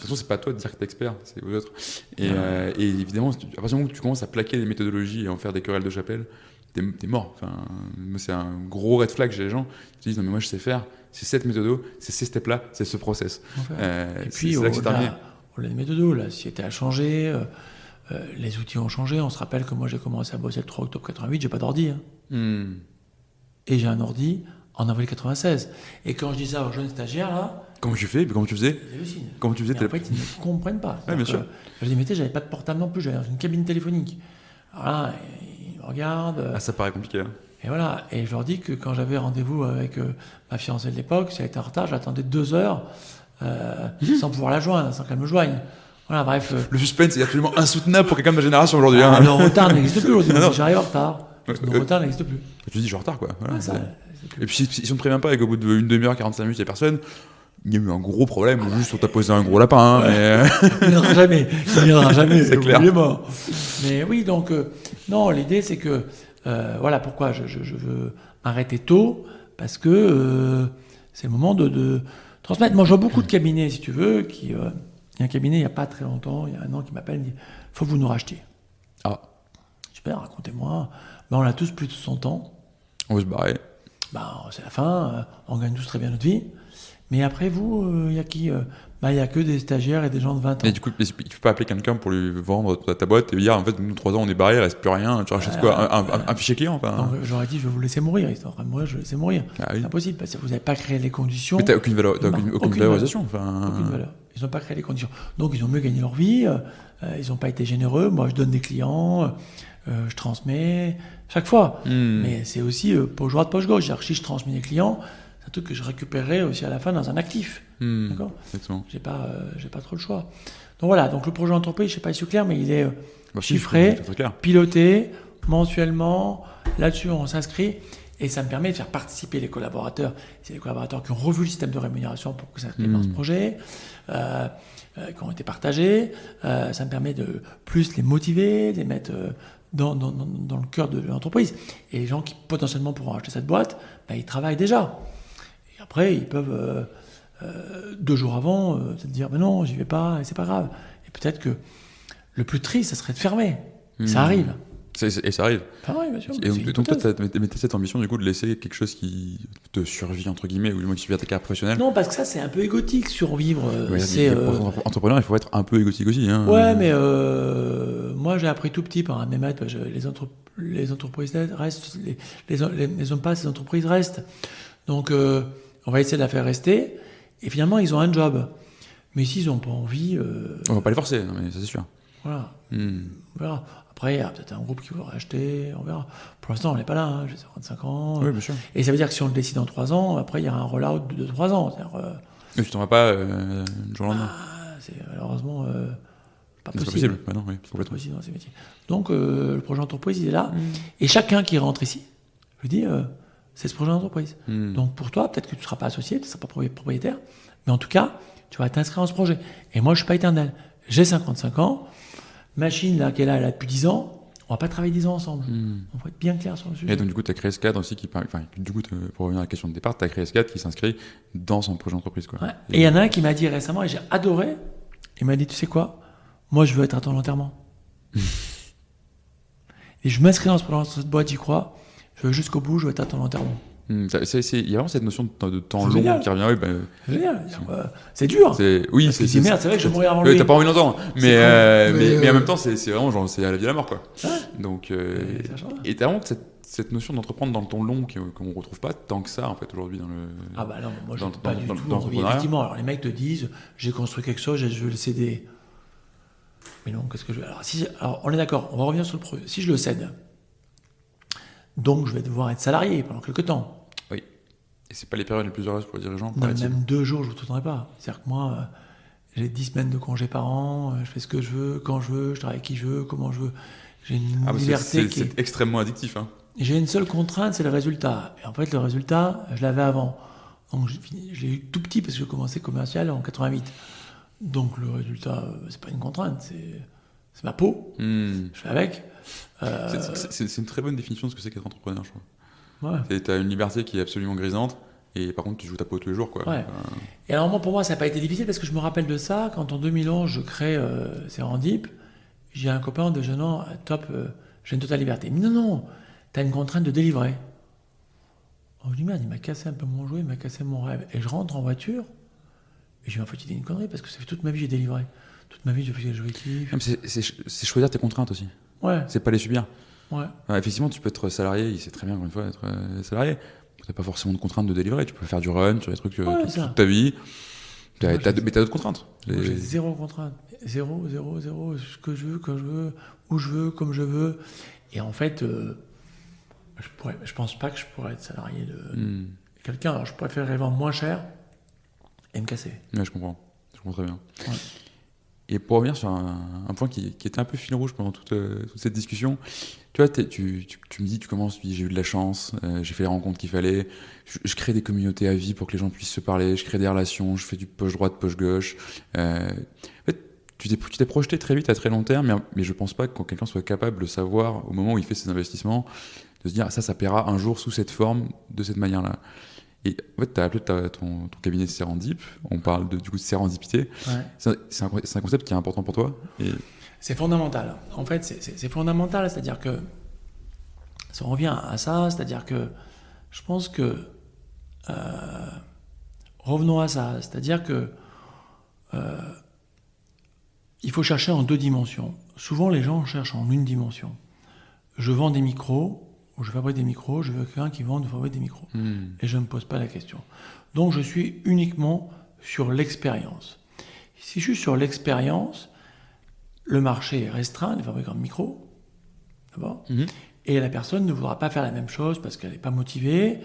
façon, c'est pas à toi de dire que t'es expert, c'est aux autres. Et évidemment, à partir du moment où tu commences à plaquer des méthodologies et en faire des querelles de chapelle, t'es mort. Enfin, moi, c'est un gros red flag chez les gens. Ils te disent non mais moi je sais faire, c'est cette méthode, c'est ces steps-là, c'est ce process. Et puis c'est là que c'est terminé. On a des méthodos, la société a changé, les outils ont changé. On se rappelle que moi j'ai commencé à bosser le 3 octobre 88, j'ai pas d'ordi. Hein. Et j'ai un ordi en avril 96. Et quand je dis ça aux jeunes stagiaires là, comment tu fais? Comment tu faisais? Comment tu faisais? En fait, ils ne comprennent pas. Ouais, bien sûr. Je dis, mais tu sais, j'avais pas de portable non plus, j'avais dans une cabine téléphonique. Alors là, ils me regardent. Ah, ça paraît compliqué. Hein. Et voilà. Et je leur dis que quand j'avais rendez-vous avec ma fiancée de l'époque, si elle était en retard, j'attendais 2 heures sans pouvoir la joindre, sans qu'elle me joigne. Voilà, bref. Le suspense est absolument insoutenable pour quelqu'un de ma génération aujourd'hui. Le retard n'existe plus aujourd'hui. J'arrive en retard. Le retard n'existe plus. Tu dis, je suis en retard, quoi. Voilà, ouais, et puis, si on ne te prévient pas et qu'au bout d'une demi-heure, 45 minutes, il n'y a personne, il y a eu un gros problème. Juste, on t'a posé un gros lapin. Hein, mais... Il n'ira jamais. Il n'ira jamais. C'est clair. Il est mort. Mais oui, donc, non, l'idée, c'est que, voilà pourquoi je veux arrêter tôt, parce que c'est le moment de transmettre. Moi, je vois beaucoup de cabinets, si tu veux, il y a un cabinet, il n'y a pas très longtemps, il y a un an, qui m'appelle et me dit « faut que vous nous rachetiez ». Ah. Super, racontez-moi. Ben, on a tous plus de 100 ans. On veut se barrer. Ben, c'est la fin, on gagne tous très bien notre vie. Mais après vous, il y a qui il y a que des stagiaires et des gens de 20 ans. Et du coup, tu peux pas appeler quelqu'un pour lui vendre ta boîte et lui dire en fait, nous 3 ans on est barré, il reste plus rien, tu rachètes quoi un fichier client enfin... Donc, j'aurais dit je vais vous laisser mourir, ils sont en train de mourir, je vais laisser mourir. Ah, oui. C'est impossible parce que vous n'avez pas créé les conditions. Mais t'as aucune valeur, aucune valorisation. Aucune valeur. Ils n'ont pas créé les conditions. Donc ils ont mieux gagné leur vie, ils n'ont pas été généreux. Moi je donne des clients, je transmets chaque fois. Mais c'est aussi poche droite, poche gauche. C'est-à-dire que si je transmets des clients, c'est un truc que je récupérerai aussi à la fin dans un actif. D'accord. Exactement. J'ai pas trop le choix. Donc voilà, donc le projet d'entreprise, je sais pas si c'est clair, mais il est chiffré, piloté, mensuellement. Là-dessus, on s'inscrit et ça me permet de faire participer les collaborateurs. C'est les collaborateurs qui ont revu le système de rémunération pour que ça s'inscrive dans ce projet, qui ont été partagés. Ça me permet de plus les motiver, de les mettre dans le cœur de l'entreprise. Et les gens qui potentiellement pourront acheter cette boîte, ils travaillent déjà. Et après, ils peuvent 2 jours avant se dire « mais non, j'y vais pas, et c'est pas grave ». Et peut-être que Le plus triste, ça serait de fermer. Ça arrive. Et ça arrive. Ah oui, bien sûr. Et donc toi, tu as cette ambition du coup de laisser quelque chose qui te survit, entre guillemets, ou du moins qui survit à ta carrière professionnelle. Non, parce que ça, c'est un peu égotique, survivre. Pour entrepreneur, il faut être un peu égotique aussi. Hein. Ouais, mais moi, j'ai appris tout petit par un de mes maîtres. Les entreprises restent, les hommes passent, les entreprises restent. Donc, on va essayer de la faire rester. Et finalement, ils ont un job. Mais s'ils n'ont pas envie... On va pas les forcer, non, mais ça c'est sûr. Voilà. On verra. Après, il y a peut-être un groupe qui voudra acheter, on verra. Pour l'instant, on n'est pas là, hein. J'ai 55 ans. Oui, bien sûr. Et ça veut dire que si on le décide en 3 ans, après, il y aura un rollout de 3 ans. Mais tu t'en vas pas du jour au lendemain. C'est malheureusement pas C'est possible. pas possible. Bah non, oui, complètement. Possible dans ces métiers. Donc, le projet d'entreprise, il est là. Et chacun qui rentre ici, je dis, c'est ce projet d'entreprise. Donc, pour toi, peut-être que tu ne seras pas associé, tu ne seras pas propriétaire. Mais en tout cas, tu vas t'inscrire dans ce projet. Et moi, je ne suis pas éternel. J'ai 55 ans. Machine, là, qui est là, elle a depuis 10 ans. On va pas travailler 10 ans ensemble. On va être bien clair sur le sujet. Et donc, du coup, tu as créé ce cadre aussi qui parle. Enfin, du coup, pour revenir à la question de départ, tu as créé ce cadre qui s'inscrit dans son projet d'entreprise. Quoi. Ouais. Et il y en a un qui m'a dit récemment, et j'ai adoré, il m'a dit, tu sais quoi, moi, je veux être à ton enterrement. Et je m'inscris dans cette boîte, j'y crois. Je veux jusqu'au bout, je veux être à ton enterrement. Il y a vraiment cette notion de temps C'est long génial. qui revient. Oui, C'est génial. C'est dur. Oui, parce qu'il dit merde, c'est vrai que je vais mourir avant lui. T'as pas envie d'entendre. Mais en même temps, c'est vraiment genre, c'est à la vie à la mort. Quoi. Ouais. Donc, et t'as vraiment cette notion d'entreprendre dans le temps long qu'on retrouve pas tant que ça en fait aujourd'hui dans le. Ah bah non, moi je dans, ne pas dans, du dans, tout. dans Effectivement, alors les mecs te disent, j'ai construit quelque chose et je veux le céder. Mais non, qu'est-ce que je veux alors on est d'accord, on va revenir sur le projet. Si je le cède, donc je vais devoir être salarié pendant quelques temps. Oui. Et c'est pas les périodes les plus heureuses pour les dirigeants. Non, même 2 jours, je ne vous tournerai pas. C'est-à-dire que moi, j'ai 10 semaines de congé par an, je fais ce que je veux, quand je veux, je travaille avec qui je veux, comment je veux. J'ai une liberté qui c'est extrêmement addictif. Hein. J'ai une seule contrainte, c'est le résultat. Et en fait, le résultat, je l'avais avant. Donc, je l'ai eu tout petit parce que j'ai commencé commercial en 88. Donc, le résultat, c'est pas une contrainte, c'est ma peau. Je fais avec. C'est une très bonne définition de ce que c'est qu'être entrepreneur, je crois. Ouais. Tu as une liberté qui est absolument grisante, et par contre, tu joues ta peau tous les jours. Quoi. Ouais. Et alors, pour moi, ça n'a pas été difficile parce que je me rappelle de ça. Quand en 2011, je crée Serendip, j'ai un copain de jeune an, top, j'ai une totale liberté. Mais non, t'as une contrainte de délivrer. Oh, je dis merde, il m'a cassé un peu mon jouet, il m'a cassé mon rêve. Et je rentre en voiture, et je me dis, en fait, il dit une connerie parce que ça fait toute ma vie j'ai délivré. Toute ma vie, j'ai fait des jouets. C'est choisir tes contraintes aussi. Ouais. C'est pas les subir. Ouais. Effectivement, tu peux être salarié, c'est très bien, encore une fois, être salarié. Tu n'as pas forcément de contraintes de délivrer. Tu peux faire du run sur des trucs toute ta vie. Mais tu as d'autres contraintes. Moi, j'ai 0 contrainte. 0, ce que je veux, quand je veux, où je veux, comme je veux. Et en fait, je pense pas que je pourrais être salarié de quelqu'un. Alors, je préférerais vendre moins cher et me casser. Ouais, je comprends. Je comprends très bien. Ouais. Et pour revenir sur un point qui était un peu fil rouge pendant toute cette discussion, tu vois, tu me dis, tu commences, tu dis, j'ai eu de la chance, j'ai fait les rencontres qu'il fallait, je crée des communautés à vie pour que les gens puissent se parler, je crée des relations, je fais du poche droite, poche gauche. En fait, tu t'es projeté très vite à très long terme, mais je pense pas que quelqu'un soit capable de savoir, au moment où il fait ses investissements, de se dire, ça paiera un jour sous cette forme, de cette manière-là. Et en fait, tu as appelé ton cabinet de Serendip, on parle du coup de sérendipité. Ouais. C'est un concept qui est important pour toi C'est fondamental. En fait, c'est fondamental, c'est-à-dire que, si on revient à ça, c'est-à-dire que je pense que, revenons à ça, c'est-à-dire que il faut chercher en 2 dimensions. Souvent, les gens cherchent en 1 dimension. Je vends des micros, ou je fabrique des micros, je veux quelqu'un qui vende ou fabrique des micros. Et je ne me pose pas la question. Donc, je suis uniquement sur l'expérience. Si je suis sur l'expérience, le marché est restreint, les fabricants de micros, d'abord, et la personne ne voudra pas faire la même chose parce qu'elle n'est pas motivée.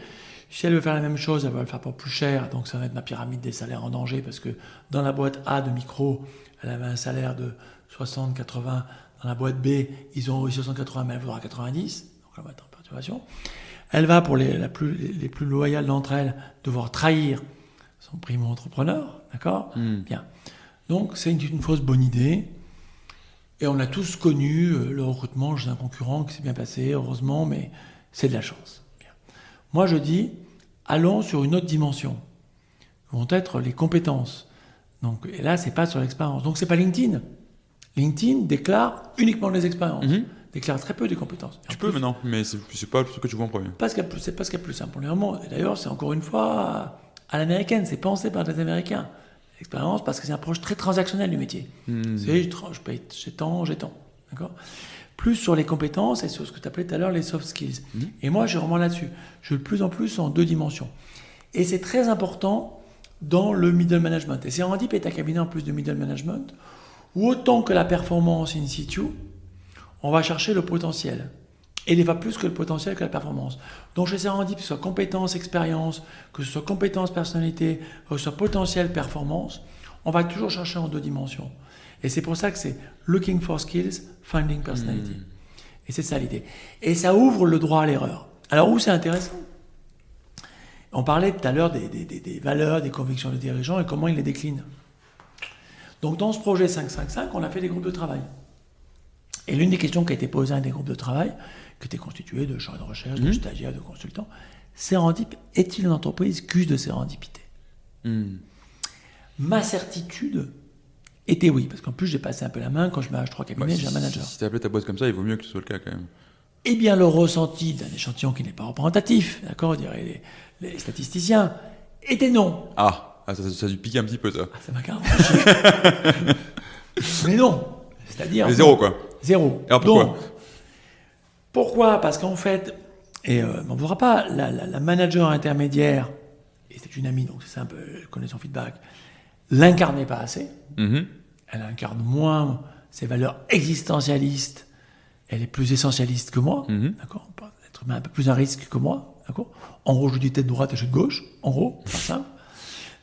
Si elle veut faire la même chose, elle va le faire pour plus cher, donc ça va être ma pyramide des salaires en danger, parce que dans la boîte A de micros, elle avait un salaire de 60, 80, dans la boîte B, ils ont eu 60, 80, mais elle voudra 90, donc elle va être en perturbation. Elle va, pour les plus loyales d'entre elles, devoir trahir son primo-entrepreneur, d'accord ? Bien. Donc c'est une fausse bonne idée. Et on a tous connu le recrutement chez un concurrent qui s'est bien passé, heureusement, mais c'est de la chance. Bien. Moi, je dis, allons sur une autre dimension. Vont être les compétences. Donc, et là, c'est pas sur l'expérience. Donc, c'est pas LinkedIn. LinkedIn déclare uniquement les expériences, déclare très peu des compétences. Tu peux maintenant, mais c'est pas le truc que tu vois en premier. C'est pas ce qu'il y a de plus simple. Premièrement, et d'ailleurs, c'est encore une fois à l'américaine, c'est pensé par des Américains. L'expérience, parce que c'est une approche très transactionnelle du métier. C'est je paye, j'ai tant. D'accord ? Plus sur les compétences et sur ce que tu appelais tout à l'heure les soft skills. Et moi, je suis vraiment là-dessus. Je suis de plus en plus en 2 dimensions. Et c'est très important dans le middle management. Et Serendip est un cabinet en plus de middle management où autant que la performance in situ, on va chercher le potentiel. Et il va plus que le potentiel que la performance. Donc chez Serendip, que ce soit compétence, expérience, que ce soit compétence, personnalité, que ce soit potentiel, performance, on va toujours chercher en 2 dimensions. Et c'est pour ça que c'est looking for skills, finding personality. Et c'est ça l'idée. Et ça ouvre le droit à l'erreur. Alors où c'est intéressant ? On parlait tout à l'heure des valeurs, des convictions des dirigeants et comment ils les déclinent. Donc dans ce projet 555, on a fait des groupes de travail. Et l'une des questions qui a été posée à des groupes de travail, qui était constitué de chargés de recherche, de stagiaires, de consultants, Serendip est-il une entreprise qu'use de sérendipité ? Ma certitude était oui, parce qu'en plus j'ai passé un peu la main quand je mets H3 cabinet, j'ai un manager. Si tu appelé ta boîte comme ça, il vaut mieux que ce soit le cas quand même. Eh bien, le ressenti d'un échantillon qui n'est pas représentatif, d'accord, diraient les statisticiens, était non. Ça a dû piquer un petit peu ça. Ça m'a carrément fait. Mais non, c'est-à-dire... Mais zéro quoi. Zéro. Alors pourquoi ? Donc, pourquoi ? Parce qu'en fait, et on ne verra pas, la manager intermédiaire, et c'est une amie, donc c'est ça un peu, elle connaît son feedback, l'incarnait pas assez. Elle incarne moins ses valeurs existentialistes. Elle est plus essentialiste que moi, d'accord ? L'être humain un peu plus à risque que moi, d'accord ? En gros, je dis tête droite et je suis de gauche, en gros, c'est simple.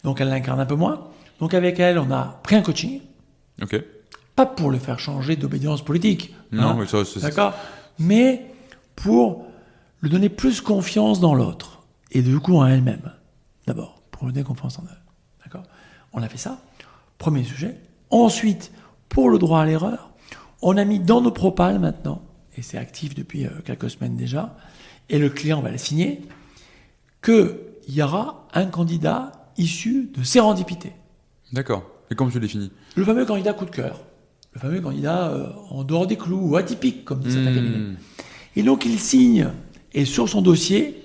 Donc elle l'incarne un peu moins. Donc avec elle, on a pris un coaching. Ok. Pas pour le faire changer d'obédience politique. Non, mais ça, c'est... D'accord ? Mais pour lui donner plus confiance dans l'autre. Et du coup en elle-même. D'abord, pour lui donner confiance en elle. D'accord ? On a fait ça. Premier sujet. Ensuite, pour le droit à l'erreur, on a mis dans nos propales maintenant, et c'est actif depuis quelques semaines déjà, et le client va le signer, qu'il y aura un candidat issu de sérendipité. D'accord. Et comment tu le définis ? Le fameux candidat coup de cœur. Le fameux candidat en dehors des clous, ou atypique, comme dit certains cabinets. Et donc il signe, et sur son dossier,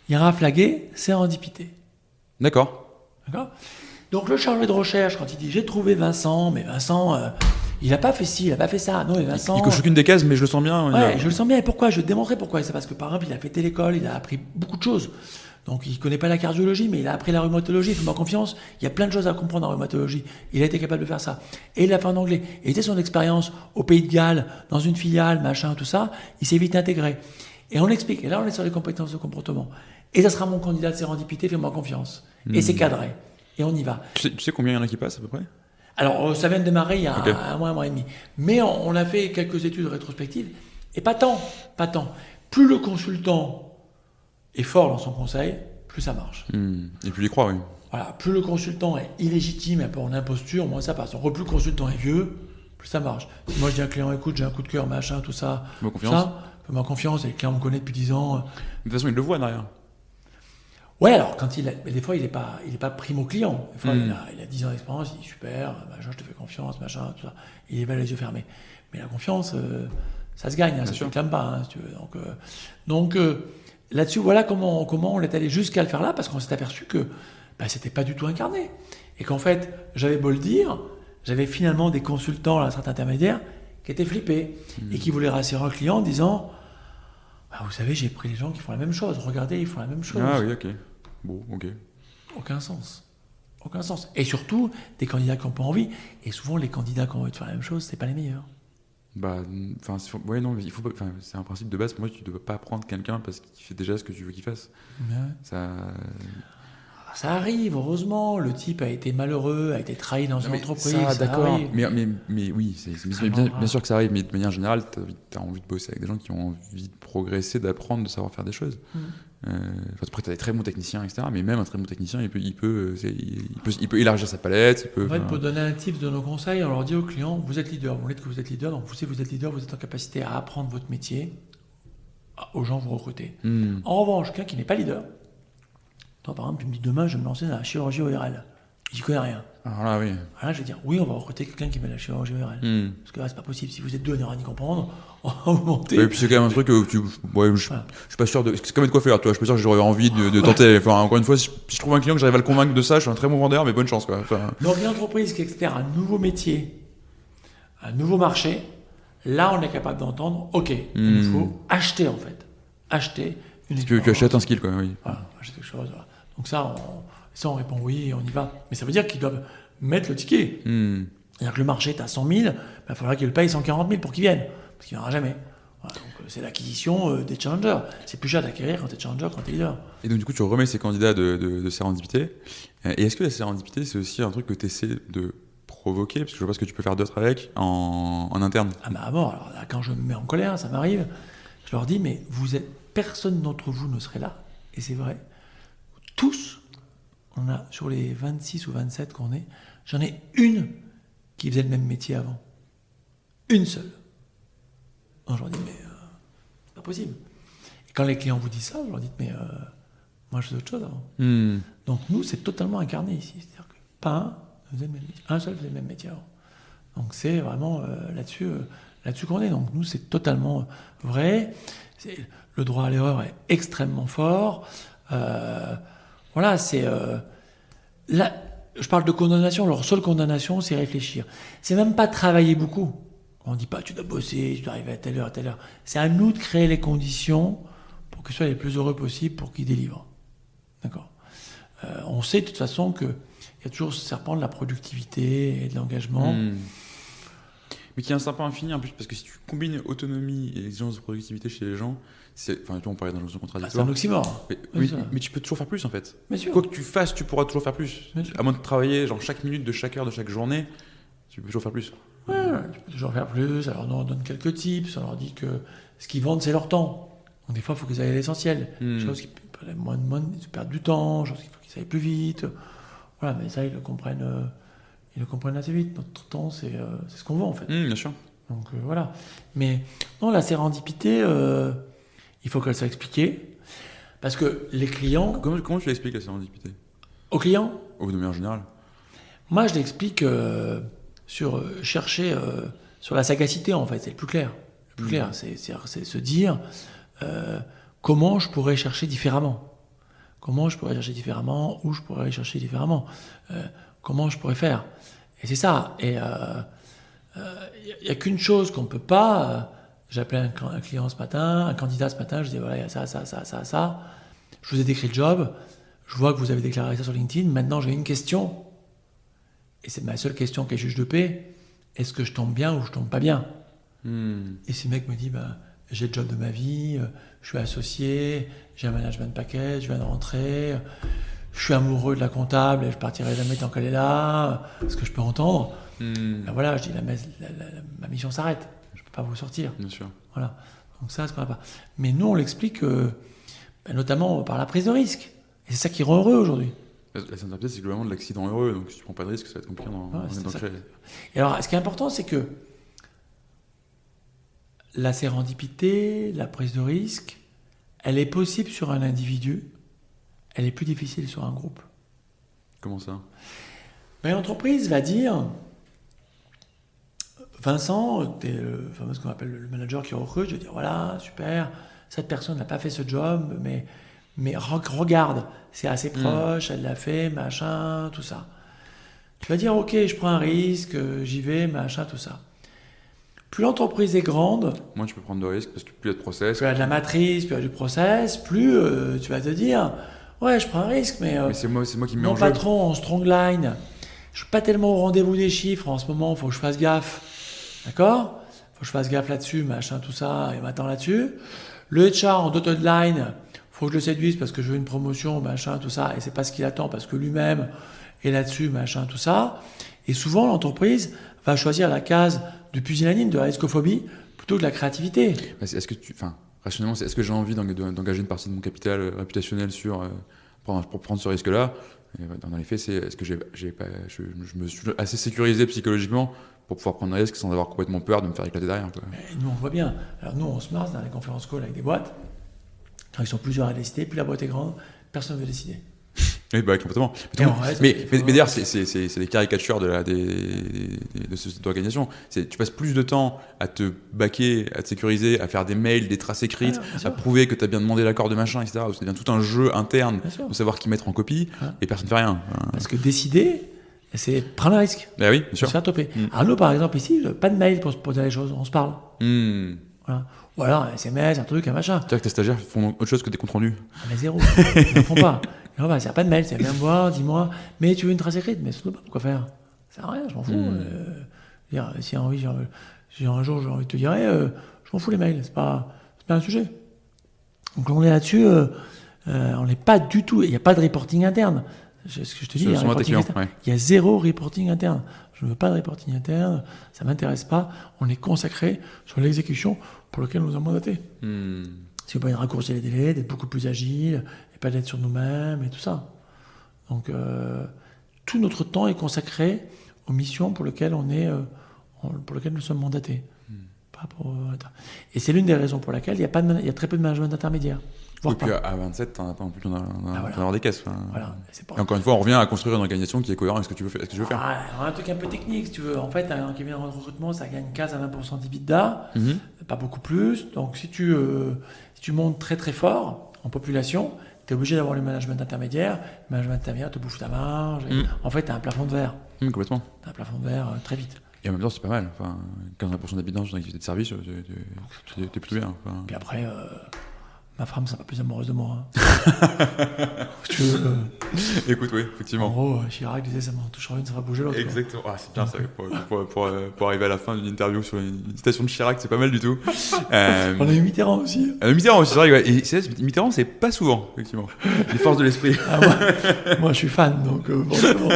il y aura flagué sérendipité. D'accord. D'accord ? Donc le chargé de recherche, quand il dit « j'ai trouvé Vincent », mais Vincent, il n'a pas fait ci, il n'a pas fait ça. Non, mais Vincent... Il coche aucune des cases, mais je le sens bien. Ouais, je le sens bien. Et pourquoi ? Je vais te démontrer pourquoi. C'est parce que, par exemple, il a fait l'école, il a appris beaucoup de choses. Donc, il ne connaît pas la cardiologie, mais il a appris la rhumatologie. Fais-moi confiance. Il y a plein de choses à comprendre en rhumatologie. Il a été capable de faire ça. Et il l'a fait en anglais. Et c'était son expérience au Pays de Galles, dans une filiale, machin, tout ça. Il s'est vite intégré. Et on l'explique. Et là, on est sur les compétences de comportement. Et ça sera mon candidat de sérendipité. Fais-moi confiance. Et c'est cadré. Et on y va. Tu sais combien il y en a qui passent à peu près ? Alors, ça vient de démarrer il y a un mois et demi. Mais on a fait quelques études rétrospectives. Et pas tant. Plus le consultant est fort dans son conseil, plus ça marche. Et puis il y croit, oui. Voilà, plus le consultant est illégitime, un peu en imposture, moins ça passe. En gros, plus le consultant est vieux, plus ça marche. Si moi je dis à un client, écoute, j'ai un coup de cœur, machin, tout ça. Fais-moi confiance. Fais-moi confiance, et le client me connaît depuis 10 ans. De toute façon, il le voit derrière. Ouais, alors mais des fois il est pas primo client. Des fois il a 10 ans d'expérience, il dit super, machin, je te fais confiance, machin, tout ça. Il est les yeux fermés. Mais la confiance, ça se gagne, ça ne se réclame pas, si tu veux. Donc là-dessus, voilà comment on est allé jusqu'à le faire là, parce qu'on s'est aperçu que c'était pas du tout incarné. Et qu'en fait, j'avais beau le dire, j'avais finalement des consultants à la strate intermédiaire qui étaient flippés et qui voulaient rassurer un client en disant vous savez, j'ai pris les gens qui font la même chose, regardez, ils font la même chose. Ah oui, ok. Bon, ok. Aucun sens. Et surtout, des candidats qui n'ont pas envie. Et souvent, les candidats qui ont envie de faire la même chose, c'est pas les meilleurs. Il faut. C'est un principe de base. Pour moi, tu ne dois pas prendre quelqu'un parce qu'il fait déjà ce que tu veux qu'il fasse. Ouais. Ça arrive, heureusement. Le type a été malheureux, a été trahi dans une entreprise. Ça d'accord. arrive. Mais oui, bien sûr que ça arrive. Mais de manière générale, tu as envie de bosser avec des gens qui ont envie de progresser, d'apprendre, de savoir faire des choses. Après, tu as des très bons techniciens, etc. Mais même un très bon technicien, il peut élargir sa palette. Pour donner un type de nos conseils, on leur dit aux clients, vous êtes leader, vous dites que vous êtes leader, donc si vous êtes leader, vous êtes en capacité à apprendre votre métier aux gens que vous recrutez. En revanche, quelqu'un qui n'est pas leader, toi par exemple, tu me dis demain, je vais me lancer dans la chirurgie ORL. J'y connais rien. Alors là, oui. Là, je vais dire, oui, on va recruter quelqu'un qui met la chirurgie ORL. Parce que là, c'est pas possible. Si vous êtes deux à n'y rien y comprendre, on va vous monter. Et puis c'est quand même un truc que je suis pas sûr de. C'est comme de quoi faire, toi. Je suis pas sûr que j'aurais envie de tenter. Enfin, encore une fois, si je trouve un client que j'arrive à le convaincre de ça, je suis un très bon vendeur, mais bonne chance, quoi. Enfin... Donc, une entreprise qui expère un nouveau métier, un nouveau marché, là, on est capable d'entendre, ok, il nous faut acheter, en fait. Acheter une Tu achètes un skill, quoi, oui. Voilà, acheter quelque chose. Voilà. Donc, ça, on répond oui et on y va. Mais ça veut dire qu'ils doivent mettre le ticket. C'est-à-dire que le marché est à 100 000, il faudra qu'il le paye 140 000 pour qu'il vienne. Parce qu'il n'y en aura jamais. Voilà, donc, c'est l'acquisition des challengers. C'est plus cher d'acquérir quand tu es challenger, quand tu es leader. Et donc, du coup, tu remets ces candidats de sérendipité. Et est-ce que la sérendipité, c'est aussi un truc que tu essaies de provoquer? Parce que je vois pas ce que tu peux faire d'autre avec en interne. Ah bah bon, alors là, quand je me mets en colère, ça m'arrive, je leur dis, mais personne d'entre vous ne serait là. Et c'est vrai. Tous, on a, sur les 26 ou 27 qu'on est, j'en ai une qui faisait le même métier avant. Une seule. Donc je leur dis, mais c'est pas possible. Et quand les clients vous disent ça, vous leur dites, mais moi je faisais autre chose avant. Donc nous, c'est totalement incarné ici. C'est-à-dire que pas un faisait le même métier. Un seul faisait le même métier avant. Donc c'est vraiment là-dessus qu'on est. Donc nous, c'est totalement vrai. Le droit à l'erreur est extrêmement fort. Voilà, c'est... là, je parle de condamnation. Leur seule condamnation, c'est réfléchir. C'est même pas travailler beaucoup. On ne dit pas, tu dois bosser, tu dois arriver à telle heure, à telle heure. C'est à nous de créer les conditions pour qu'ils soient les plus heureux possible, pour qu'ils délivrent. D'accord. On sait de toute façon qu'il y a toujours ce serpent de la productivité et de l'engagement. Mais qui est un serpent infini en plus, parce que si tu combines autonomie et exigence de productivité chez les gens, enfin, on parlait d'injonction contradictoire. C'est un oxymore. Mais tu peux toujours faire plus en fait. Bien sûr. Quoi que tu fasses, tu pourras toujours faire plus. À moins de travailler genre chaque minute de chaque heure de chaque journée, tu peux toujours faire plus. Ouais, tu peux toujours faire plus. Alors on leur donne quelques tips, on leur dit que ce qu'ils vendent, c'est leur temps. Donc des fois, il faut qu'ils aillent à l'essentiel. Choses qui prennent moins ils perdent du temps, choses qu'il faut qu'ils aillent plus vite. Voilà, mais ça, ils le comprennent assez vite. Notre temps, c'est ce qu'on vend en fait. Bien sûr. Donc voilà. Mais non, la sérendipité, il faut qu'elle soit expliquée. Parce que les clients... Comment tu l'expliques la sérendipité? Aux clients? De manière générale. Moi, je l'explique sur chercher sur la sagacité, en fait. C'est le plus clair. Le plus clair, c'est se dire comment je pourrais chercher différemment. Comment je pourrais chercher différemment, où je pourrais chercher différemment. Comment je pourrais faire. Et c'est ça. Et il n'y a qu'une chose qu'on ne peut pas... j'ai appelé un client ce matin, un candidat ce matin, je dis voilà, il y a ça. Je vous ai décrit le job, je vois que vous avez déclaré ça sur LinkedIn, maintenant j'ai une question, et c'est ma seule question qui est juge de paix, est-ce que je tombe bien ou je tombe pas bien? Et ce mec me dit, j'ai le job de ma vie, je suis associé, j'ai un management package, je viens de rentrer, je suis amoureux de la comptable et je partirai jamais tant qu'elle est là, ce que je peux entendre. Voilà, je dis, ma mission s'arrête. Je ne peux pas vous sortir. Bien sûr. Voilà. Donc ça, c'est pas. Mais nous, on l'explique notamment par la prise de risque. Et c'est ça qui rend heureux aujourd'hui. La sérendipité, c'est globalement de l'accident heureux. Donc si tu ne prends pas de risque, ça va être compliqué dans le créer. Et alors, ce qui est important, c'est que la sérendipité, la prise de risque, elle est possible sur un individu, elle est plus difficile sur un groupe. Comment ça? L'entreprise va dire... Vincent, tu es ce qu'on appelle le manager qui recrute, je vais dire voilà, super, cette personne n'a pas fait ce job, mais regarde, c'est assez proche, elle l'a fait, machin, tout ça. Tu vas dire ok, je prends un risque, j'y vais, machin, tout ça. Plus l'entreprise est grande, moins tu peux prendre de risques parce que plus il y a de process. Plus il y a de la matrice, plus il y a du process, plus tu vas te dire ouais, je prends un risque, mais c'est moi qui me mets en mon jeu. patron en strong line, je suis pas tellement au rendez-vous des chiffres en ce moment, il faut que je fasse gaffe. D'accord? Faut que je fasse gaffe là-dessus, machin, tout ça, et m'attend là-dessus. Le HR en dotted line, faut que je le séduise parce que je veux une promotion, machin, tout ça, et c'est pas ce qu'il attend parce que lui-même est là-dessus, machin, tout ça. Et souvent, l'entreprise va choisir la case du pusillanime, de la riscophobie, plutôt que de la créativité. Rationnellement, est-ce que j'ai envie d'engager une partie de mon capital réputationnel pour prendre ce risque-là? Dans les faits, est-ce que je me suis assez sécurisé psychologiquement pour pouvoir prendre un risque sans avoir complètement peur de me faire éclater derrière, quoi. Nous, on voit bien. Alors nous, on se marre dans les conférences call avec des boîtes. Quand ils sont plusieurs à décider, plus la boîte est grande, personne ne veut décider. Oui, bah, complètement. Et en vrai, Mais d'ailleurs, c'est des caricatures de cette organisation. Tu passes plus de temps à te baquer, à te sécuriser, à faire des mails, des traces écrites, à prouver que tu as bien demandé l'accord de machin, etc. Ça devient tout un jeu interne de savoir qui mettre en copie, et personne ne fait rien. Parce que décider, c'est prendre un risque. Bah oui, bien sûr. Se faire toper. Arnaud, par exemple, ici, pas de mail pour se poser les choses, on se parle. Voilà. Ou alors un SMS, un truc, un machin. C'est-à-dire que tes stagiaires font autre chose que des comptes rendus. Mais zéro. Ils n'en font pas. Il n'y a pas de mail, c'est viens me voir, dis-moi, mais tu veux une trace écrite, mais surtout pas, pourquoi faire? Ça sert à rien, je m'en fous. Si un jour j'ai envie de te dire, je m'en fous les mails, c'est pas un sujet. Donc on est là-dessus, on n'est pas du tout, il n'y a pas de reporting interne. C'est ce que je te dis, il y a zéro reporting interne. Je ne veux pas de reporting interne, ça ne m'intéresse pas. On est consacré sur l'exécution pour laquelle on nous a mandaté. Si on peut raccourcir les délais, d'être beaucoup plus agile, et pas d'être sur nous-mêmes et tout ça. Donc tout notre temps est consacré aux missions pour lesquelles pour lesquelles nous sommes mandatés. Et c'est l'une des raisons pour laquelle il y a très peu de management intermédiaire. Et puis à 27, t'en as pas non plus dans des caisses. Voilà. Et encore une fois, on revient à construire une organisation qui est cohérente avec ce que tu veux faire. Un truc un peu technique, si tu veux. En fait, un cabinet de recrutement, ça gagne 15 à 20% d'EBITDA, pas beaucoup plus. Donc, si tu montes très très fort en population, tu es obligé d'avoir le management intermédiaire. Le management intermédiaire te bouffe ta marge. En fait, tu as un plafond de verre. Complètement. Tu as un plafond de verre très vite. Et en même temps, c'est pas mal. 15% d'EBITDA dans une activité de service, t'es plutôt bien. Puis après... ma femme sera pas plus amoureuse de moi. Écoute, oui, effectivement. En gros, Chirac disait ça m'en touchera une, ça va bouger l'autre. Exactement. C'est bien ça. Pour arriver à la fin d'une interview sur une citation de Chirac, c'est pas mal du tout. On a eu Mitterrand aussi. Mitterrand aussi, c'est vrai. Ouais. Et Mitterrand, c'est pas souvent, effectivement. Les forces de l'esprit. Moi, je suis fan, donc forcément.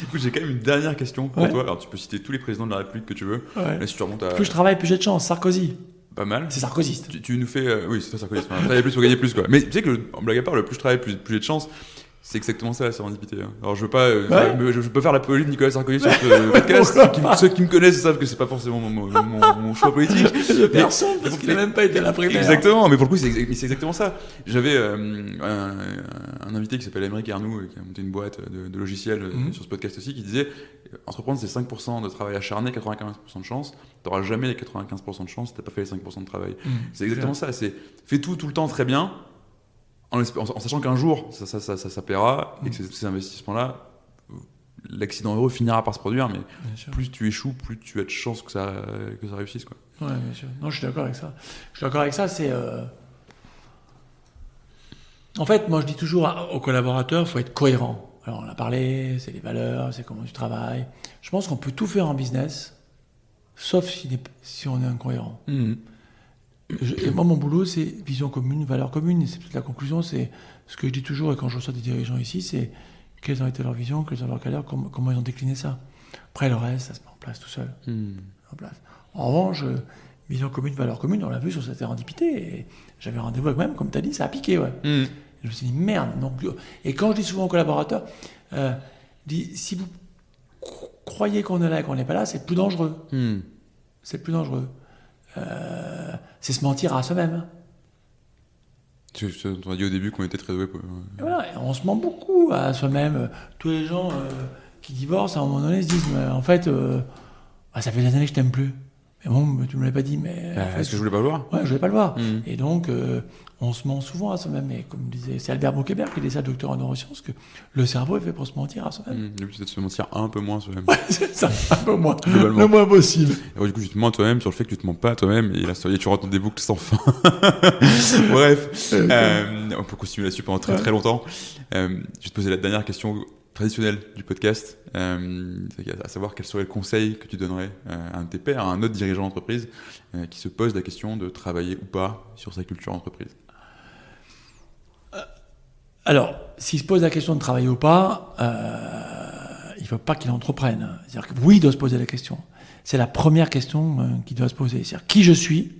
Écoute, j'ai quand même une dernière question pour toi. Alors, tu peux citer tous les présidents de la République que tu veux. Là, si tu remontes à... Plus je travaille, plus j'ai de chance. Sarkozy. Pas mal. C'est sarkozyste. Tu nous fais... oui, c'est toi sarkozyste. Travailler plus pour gagner plus, quoi. Mais tu sais que, en blague à part, le plus je travaille, plus j'ai de chance. C'est exactement ça, la sérendipité. Alors, je veux pas... je peux faire la politique de Nicolas Sarkozy sur ce podcast. Ceux qui me connaissent savent que c'est pas forcément mon choix politique. Personne, parce qu'il n'a même pas été à la primaire. Exactement, mais pour le coup, c'est exactement ça. J'avais un invité qui s'appelle Aymeric Arnoux, qui a monté une boîte de logiciels sur ce podcast aussi, qui disait entreprendre, c'est 5% de travail acharné, 95% de chance. T'auras jamais les 95% de chance si t'as pas fait les 5% de travail. C'est exactement ça. C'est fais tout le temps très bien, en sachant qu'un jour ça paiera et que ces investissements-là, l'accident heureux finira par se produire, mais plus tu échoues, plus tu as de chances que ça réussisse, quoi. Ouais, bien sûr. Non, je suis d'accord avec ça. C'est en fait, moi je dis toujours aux collaborateurs, il faut être cohérent. Alors on a parlé, c'est les valeurs, c'est comment tu travailles. Je pense qu'on peut tout faire en business, sauf si on est incohérent. Et moi, mon boulot, c'est vision commune, valeur commune. Et c'est toute la conclusion, c'est ce que je dis toujours, et quand je reçois des dirigeants ici, c'est quelles ont été leurs visions, quelles ont leurs valeurs, comment ils ont décliné ça. Après, le reste, ça se met en place tout seul. En revanche, vision commune, valeur commune, on l'a vu sur cette sérendipité. Et j'avais rendez-vous avec même, comme tu as dit, ça a piqué. Et je me suis dit, merde. Donc, et quand je dis souvent aux collaborateurs, si vous croyez qu'on est là et qu'on n'est pas là, c'est plus dangereux. C'est plus dangereux. C'est se mentir à soi-même. On a dit au début qu'on était très doués. Voilà, on se ment beaucoup à soi-même. Tous les gens qui divorcent, à un moment donné, se disent en fait, ça fait des années que je t'aime plus. Mais bon, tu me l'avais pas dit, mais... Est-ce que je voulais pas le voir ? Ouais, je voulais pas le voir. Et donc, on se ment souvent à soi-même. Et comme disait, c'est Albert Boukébert qui disait ça, docteur en neurosciences, que le cerveau est fait pour se mentir à soi-même. Le but, c'est de se mentir un peu moins soi-même. Ouais, c'est ça, un peu moins. Le moins possible. Et du coup, tu te mens à toi-même sur le fait que tu te mens pas à toi-même. Et là, tu rentres dans des boucles sans fin. Bref, on peut continuer là-dessus pendant très très longtemps. Je vais te poser la dernière question traditionnelle du podcast, à savoir quel serait le conseil que tu donnerais à un de tes pairs, à un autre dirigeant d'entreprise qui se pose la question de travailler ou pas sur sa culture d'entreprise. Alors, s'il se pose la question de travailler ou pas, il ne faut pas qu'il entreprenne. C'est-à-dire que oui, il doit se poser la question. C'est la première question qu'il doit se poser. C'est-à-dire qui je suis,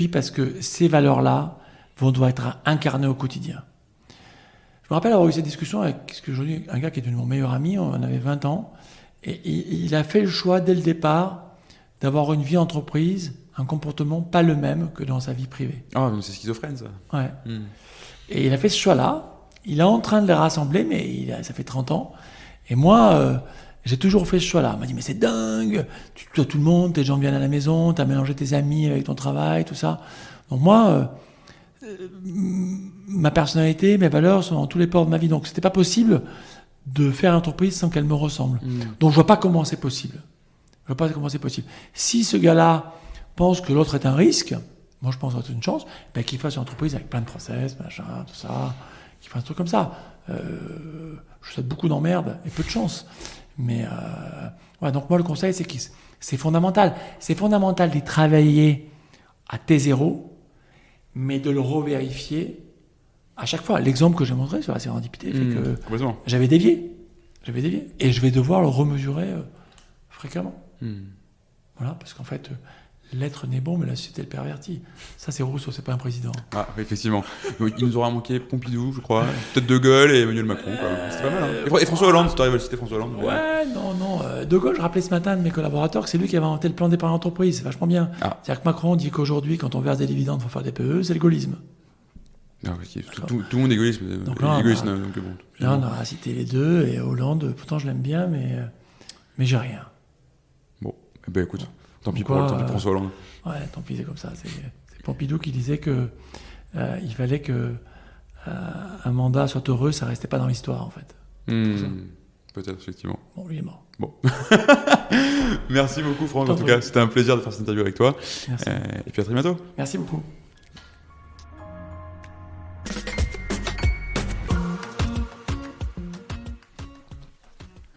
parce que ces valeurs-là vont devoir être incarnées au quotidien. Je me rappelle avoir eu cette discussion avec un gars qui est devenu mon meilleur ami, on avait 20 ans, et il a fait le choix dès le départ d'avoir une vie entreprise, un comportement pas le même que dans sa vie privée. Ah, donc c'est schizophrène ça. Ouais. Et il a fait ce choix-là. Il est en train de les rassembler, mais ça fait 30 ans. Et moi, j'ai toujours fait ce choix-là. Il m'a dit, mais c'est dingue, tu tutoies tout le monde, tes gens viennent à la maison, tu as mélangé tes amis avec ton travail, tout ça. Donc moi, ma personnalité, mes valeurs sont dans tous les pores de ma vie. Donc c'était pas possible de faire une entreprise sans qu'elle me ressemble. Donc je vois pas comment c'est possible. Je vois pas comment c'est possible. Si ce gars-là pense que l'autre est un risque, moi je pense que c'est une chance, ben, qu'il fasse une entreprise avec plein de process, machin, tout ça, qu'il fasse un truc comme ça. Je souhaite beaucoup d'emmerdes et peu de chance. Mais ouais, donc moi le conseil c'est que c'est fondamental. C'est fondamental d'y travailler à T0, mais de le revérifier à chaque fois. L'exemple que j'ai montré sur la sérendipité fait que j'avais dévié. Et je vais devoir le remesurer fréquemment. Voilà, parce qu'en fait, l'être n'est bon, mais la société le pervertit. Ça, c'est Rousseau, c'est pas un président. Ah, effectivement. Il nous aura manqué Pompidou, je crois. Peut-être De Gaulle et Emmanuel Macron. C'était pas mal. Hein. Et François Hollande, si tu arrives à le citer, François Hollande. Ouais, non. De Gaulle, je rappelais ce matin de mes collaborateurs que c'est lui qui avait inventé le plan d'épargne entreprise. C'est vachement bien. Ah. C'est-à-dire que Macron dit qu'aujourd'hui, quand on verse des dividendes pour faire des PE, c'est le gaullisme. Ah, okay. Tout le monde est égoïste. Donc là, on a cité les deux, et Hollande, pourtant je l'aime bien, mais j'ai rien. Bon, eh ben écoute, tant pis pour François Hollande. Ouais, tant pis, c'est comme ça. C'est Pompidou qui disait que il fallait que un mandat soit heureux, ça restait pas dans l'histoire, en fait. Peut-être, effectivement. Bon, lui est mort. Bon. Merci beaucoup, Franck. En tout cas, c'était un plaisir de faire cette interview avec toi. Merci. Et puis à très bientôt. Merci beaucoup.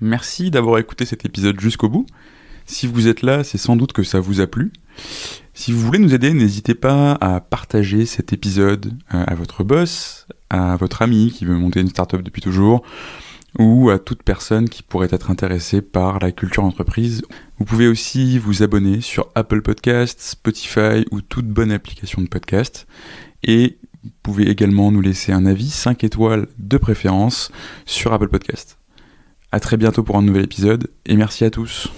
Merci d'avoir écouté cet épisode jusqu'au bout. Si vous êtes là, c'est sans doute que ça vous a plu. Si vous voulez nous aider, n'hésitez pas à partager cet épisode à votre boss, à votre ami qui veut monter une startup depuis toujours, ou à toute personne qui pourrait être intéressée par la culture d'entreprise. Vous pouvez aussi vous abonner sur Apple Podcasts, Spotify ou toute bonne application de podcast. Et vous pouvez également nous laisser un avis 5 étoiles de préférence sur Apple Podcasts. À très bientôt pour un nouvel épisode et merci à tous.